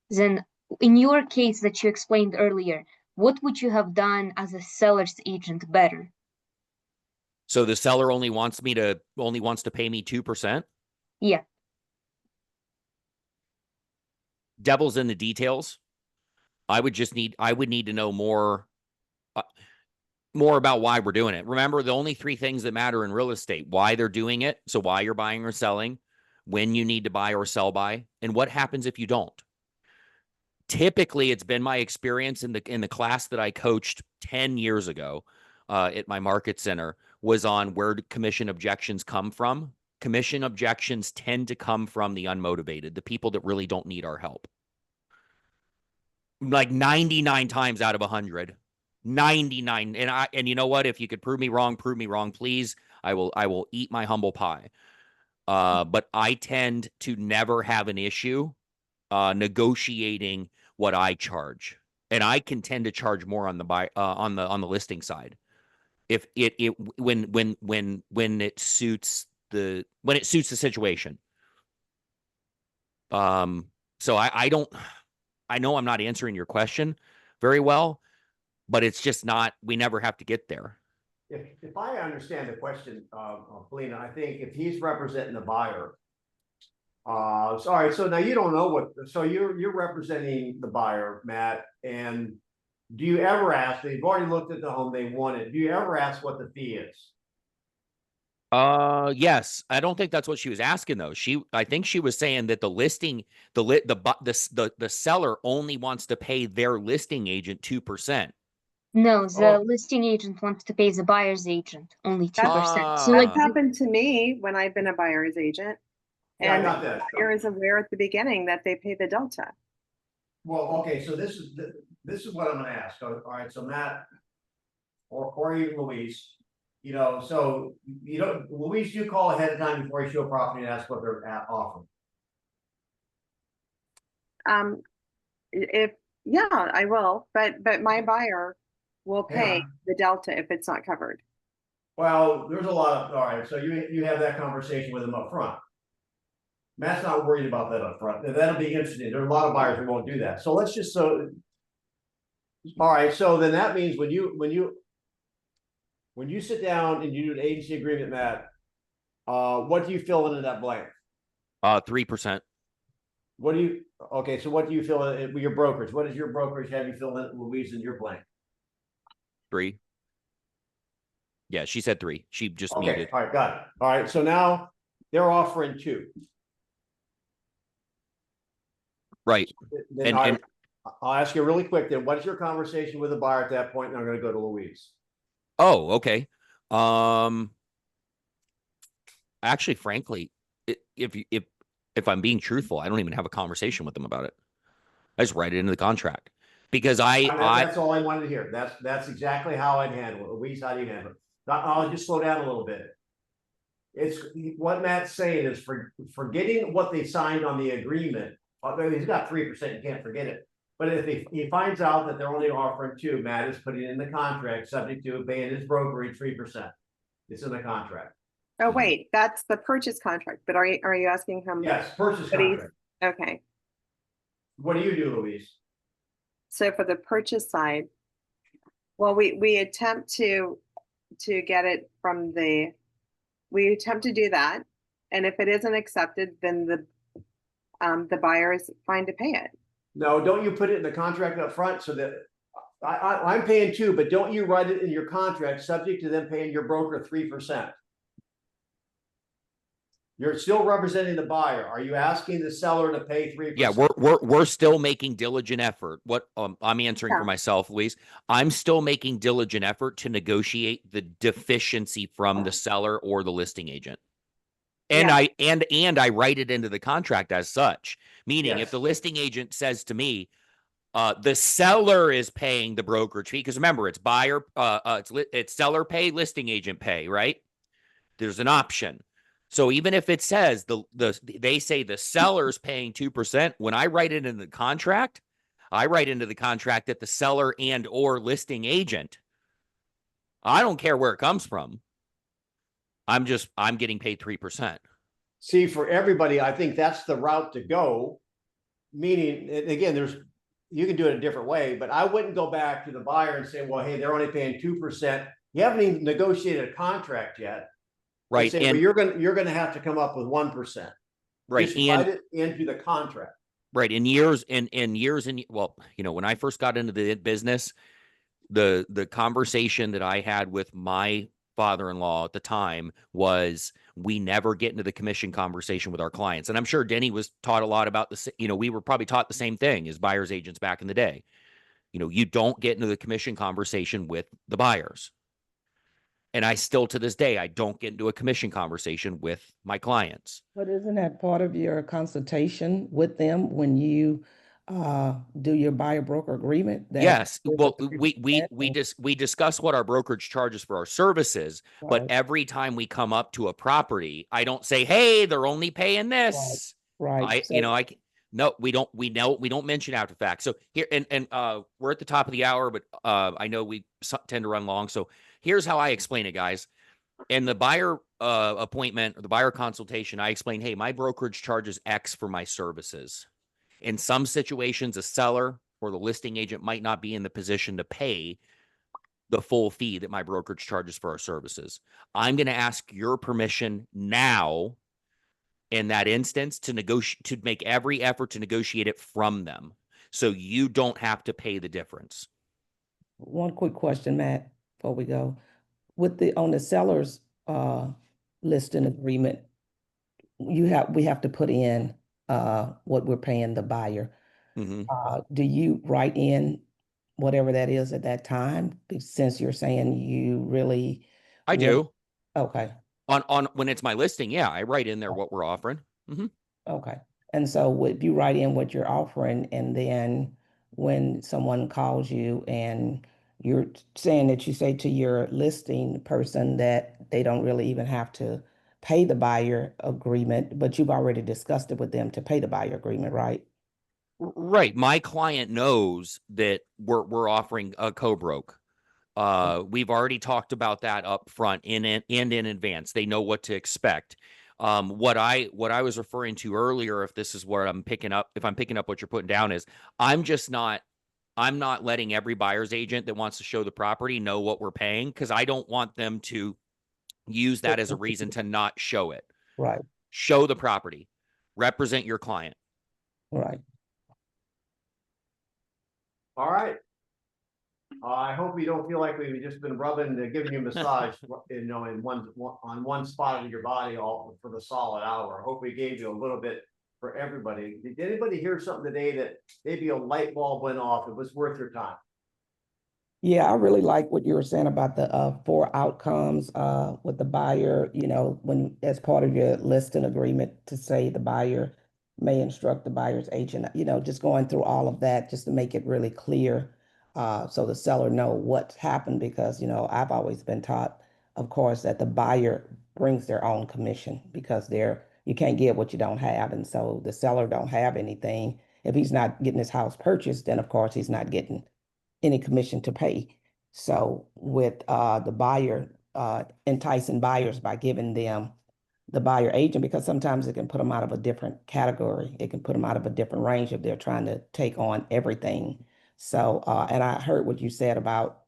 then in your case that you explained earlier, what would you have done as a seller's agent better? So the seller only wants to pay me 2%? Yeah. Devil's in the details. I would need to know more about why we're doing it. Remember, the only 3 things that matter in real estate: why they're doing it, so why you're buying or selling, when you need to buy or sell by, and what happens if you don't. Typically, it's been my experience in the class that I coached 10 years ago at my market center was on where commission objections come from. Commission objections tend to come from the unmotivated, the people that really don't need our help. Like 99 times out of 100. 99. And you know what? If you could prove me wrong, please. I will eat my humble pie. But I tend to never have an issue negotiating what I charge. And I can tend to charge more on the listing side. If when it suits the situation. So I know I'm not answering your question very well, but it's just not, we never have to get there. If I understand the question, Felina, I think if he's representing the buyer, sorry, so now you don't know so you're representing the buyer, Matt, and do you ever ask, they've already looked at the home they wanted, do you ever ask what the fee is? Yes. I don't think that's what she was asking though. I think she was saying that the seller only wants to pay their listing agent 2%. No, the listing agent wants to pay the buyer's agent only 2%. So That's happened to me when I've been a buyer's agent. Yeah, And I got that. the buyer is aware at the beginning that they pay the delta. Well, okay, so this is what I'm gonna ask. All right, so Matt or even Louise, so Louise, you call ahead of time before you show a property and ask what they're offering. If Yeah, I will, but my buyer will Hang pay on. the delta if it's not covered. Well, there's a lot of, all right, so you have that conversation with them up front. Matt's not worried about that up front. That'll be interesting. There are a lot of buyers who won't do that. So let's just, all right, so then that means when you sit down and you do an agency agreement, Matt, what do you fill in that blank? 3%. What do you, okay, so what do you fill in with your brokerage? What does your brokerage have you fill in, Louise, in your blank? 3. Yeah, she said 3. She just Okay, muted. all right, got it. All right, so now they're offering 2. Right. Then And I'll ask you really quick then, what is your conversation with the buyer at that point? And I'm gonna go to Louise. oh, okay. Actually, frankly, if I'm being truthful, I don't even have a conversation with them about it. I just write it into the contract because That's all I wanted to hear. That's exactly how I'd handle it. Louise, how do you handle it? I'll just slow down a little bit. It's what Matt's saying is forgetting what they signed on the agreement. He's got 3%, you can't forget it. But if he finds out that they're only offering 2, Matt is putting in the contract, subject to paying his brokerage 3%. It's in the contract. Oh, wait, that's the purchase contract, but are you asking him? Yes, purchase But he's- contract. Okay, What do you do, Louise? so for the purchase side, well, we attempt to get it from we attempt to do that. And if it isn't accepted, then the buyer is fine to pay it. No, don't you put it in the contract up front so that I'm paying 2, but don't you write it in your contract subject to them paying your broker 3%? You're still representing the buyer. Are you asking the seller to pay 3%? Yeah, we're still making diligent effort. What I'm answering Yeah. for myself, Louise. I'm still making diligent effort to negotiate the deficiency from the seller or the listing agent. And Yeah. I write it into the contract as such. Meaning Yes. if the listing agent says to me, the seller is paying the brokerage fee, because remember, it's buyer, it's seller pay, listing agent pay, right? There's an option. So even if it says they say the seller's paying 2%, when I write it in the contract, I write into the contract that the seller and or listing agent, I don't care where it comes from. I'm getting paid 3%. See, for everybody, I think that's the route to go. Meaning, and again, you can do it a different way, but I wouldn't go back to the buyer and say, well, hey, they're only paying 2%. You haven't even negotiated a contract yet. Right. Say, And well, you're gonna have to come up with 1%. right. Just write it into the contract. Right. In years, well, when I first got into the business, the conversation that I had with my father-in-law at the time was we never get into the commission conversation with our clients. And I'm sure Denny was taught a lot about this. We were probably taught the same thing as buyers agents back in the day. You don't get into the commission conversation with the buyers. And I still, to this day, I don't get into a commission conversation with my clients. But isn't that part of your consultation with them when you do your buyer broker agreement? Yes. Well, we discuss what our brokerage charges for our services, but every time we come up to a property, I don't say, hey, they're only paying this. Right. No, we don't mention after fact. So here, and we're at the top of the hour, but I know we tend to run long. So here's how I explain it, guys. In the buyer appointment or the buyer consultation, I explain, hey, my brokerage charges X for my services. In some situations, a seller or the listing agent might not be in the position to pay the full fee that my brokerage charges for our services. I'm going to ask your permission now in that instance to make every effort to negotiate it from them, so you don't have to pay the difference. One quick question, Matt, before we go. On the seller's listing agreement, we have to put in what we're paying the buyer. Do you write in whatever that is at that time? Since you're saying you really, I do. Okay. On when it's my listing, yeah, I write in there what we're offering. Okay. And so if you write in what you're offering, and then when someone calls you and you're saying that you say to your listing person that they don't really even have to pay the buyer agreement, but you've already discussed it with them to pay the buyer agreement, right? Right. My client knows that we're offering a co-broke. We've already talked about that up front and in advance. They know what to expect. What I was referring to earlier, if this is where I'm picking up, if I'm picking up what you're putting down, is I'm not letting every buyer's agent that wants to show the property know what we're paying, because I don't want them to use that as a reason to not show it. Right, Show the property. Represent your client. right. All right. I hope you don't feel like we've just been rubbing, giving you a massage, in on one spot of your body all for the solid hour. I hope we gave you a little bit for everybody. Did anybody hear something today that maybe a light bulb went off? It was worth your time. Yeah, I really like what you were saying about the 4 outcomes with the buyer, when as part of your listing agreement to say the buyer may instruct the buyer's agent, just going through all of that just to make it really clear so the seller know what's happened, because, I've always been taught, of course, that the buyer brings their own commission because you can't get what you don't have. And so the seller don't have anything. If he's not getting his house purchased, then of course he's not getting any commission to pay. So with the buyer, enticing buyers by giving them the buyer agent, because sometimes it can put them out of a different category. It can put them out of a different range if they're trying to take on everything. So, and I heard what you said about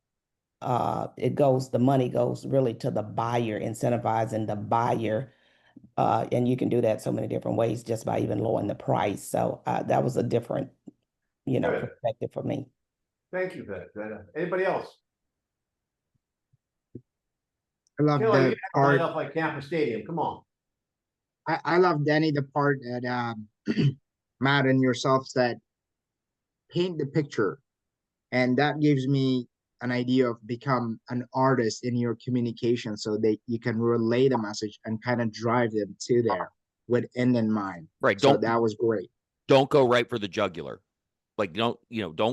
the money goes really to the buyer, incentivizing the buyer. And you can do that so many different ways just by even lowering the price. So that was a different, Good. perspective for me. Thank you, Beth. Anybody else? I love Kelly, you the have to part. line up like Campus Stadium. Come on. I love, Danny, the part that Matt and yourself said, paint the picture. And that gives me an idea of become an artist in your communication so that you can relay the message and kind of drive them to there with end in mind. Right. So that was great. Don't go right for the jugular. Like, don't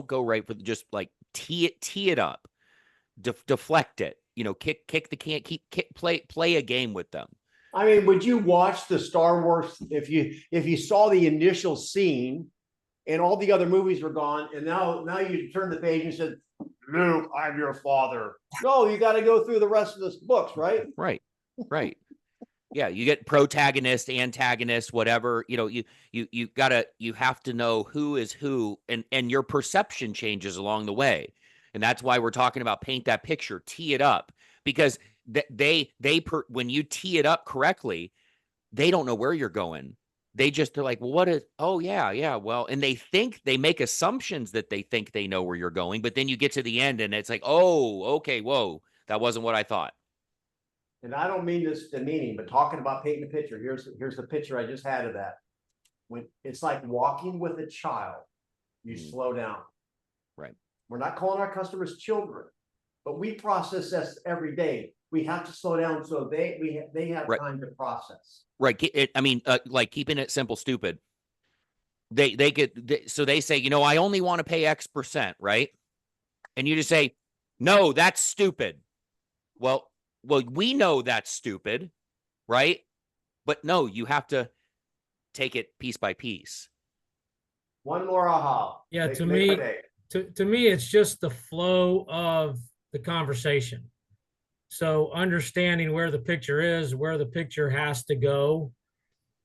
go right for just like tee it up, deflect it, kick the can, play a game with them. I mean, would you watch the Star Wars if you saw the initial scene and all the other movies were gone, and now you turn the page and said, "Luke, I'm your father." No, you got to go through the rest of the books, right? Right. Yeah, you get protagonist, antagonist, whatever. You have to know who is who, and your perception changes along the way, and that's why we're talking about paint that picture, tee it up, because when you tee it up correctly, they don't know where you're going. They're like, well, what is? Oh yeah, well, and they make assumptions that they think they know where you're going, but then you get to the end and it's like, oh, okay, whoa, that wasn't what I thought. And I don't mean this demeaning, but talking about painting a picture, here's the picture I just had of that. When it's like walking with a child, you slow down. Right. We're not calling our customers children, but we process this every day. We have to slow down so they have time to process. Right. Like keeping it simple, stupid. So they say, I only want to pay X percent, right? And you just say, no, that's stupid. Well, we know that's stupid, right? But no, you have to take it piece by piece. One more aha. Yeah, to me, it's just the flow of the conversation. So understanding where the picture is, where the picture has to go,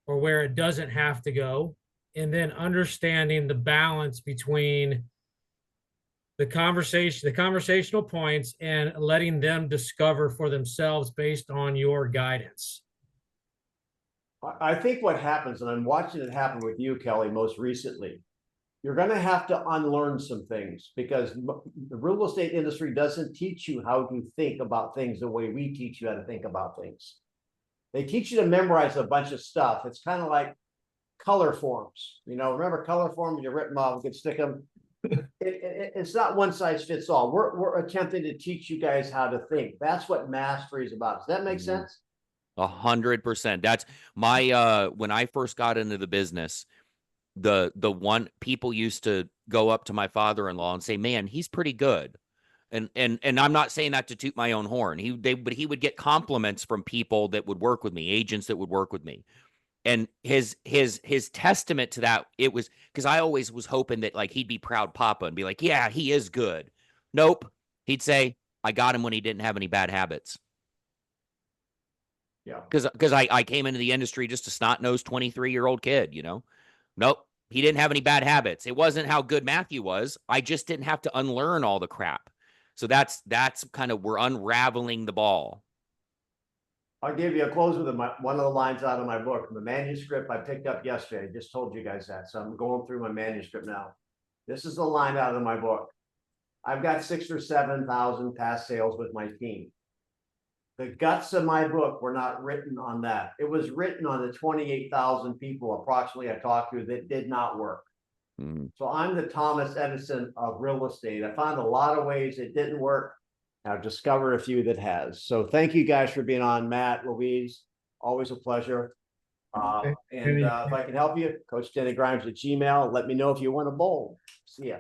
or where it doesn't have to go, and then understanding the balance between the conversational points, and letting them discover for themselves based on your guidance. I think what happens, and I'm watching it happen with you, Kelly, most recently, you're going to have to unlearn some things, because the real estate industry doesn't teach you how to think about things the way we teach you how to think about things. They teach you to memorize a bunch of stuff. It's kind of like color forms. Remember color forms? You rip them off, you can stick them. It's not one size fits all. We're attempting to teach you guys how to think. That's what mastery is about. Does that make sense? 100%. That's my when I first got into the business, the one people used to go up to my father-in-law and say, man, he's pretty good. And I'm not saying that to toot my own horn. But he would get compliments from people that would work with me, agents that would work with me. And his testament to that, it was because I always was hoping that like he'd be proud papa and be like, yeah, he is good. Nope. He'd say, I got him when he didn't have any bad habits. Yeah. Because I came into the industry just a snot-nosed 23-year-old kid, you know? Nope. He didn't have any bad habits. It wasn't how good Matthew was. I just didn't have to unlearn all the crap. So that's kind of, we're unraveling the ball. I'll give you a close with one of the lines out of my book, the manuscript I picked up yesterday. I just told you guys that. So I'm going through my manuscript now. This is the line out of my book. I've got 6,000 or 7,000 past sales with my team. The guts of my book were not written on that. It was written on the 28,000 people approximately I talked to that did not work. So I'm the Thomas Edison of real estate. I found a lot of ways it didn't work. I've discovered a few that has. So thank you guys for being on, Matt, Louise. Always a pleasure. And if I can help you, Coach Denny Grimes at Gmail. Let me know if you want a bowl. See ya.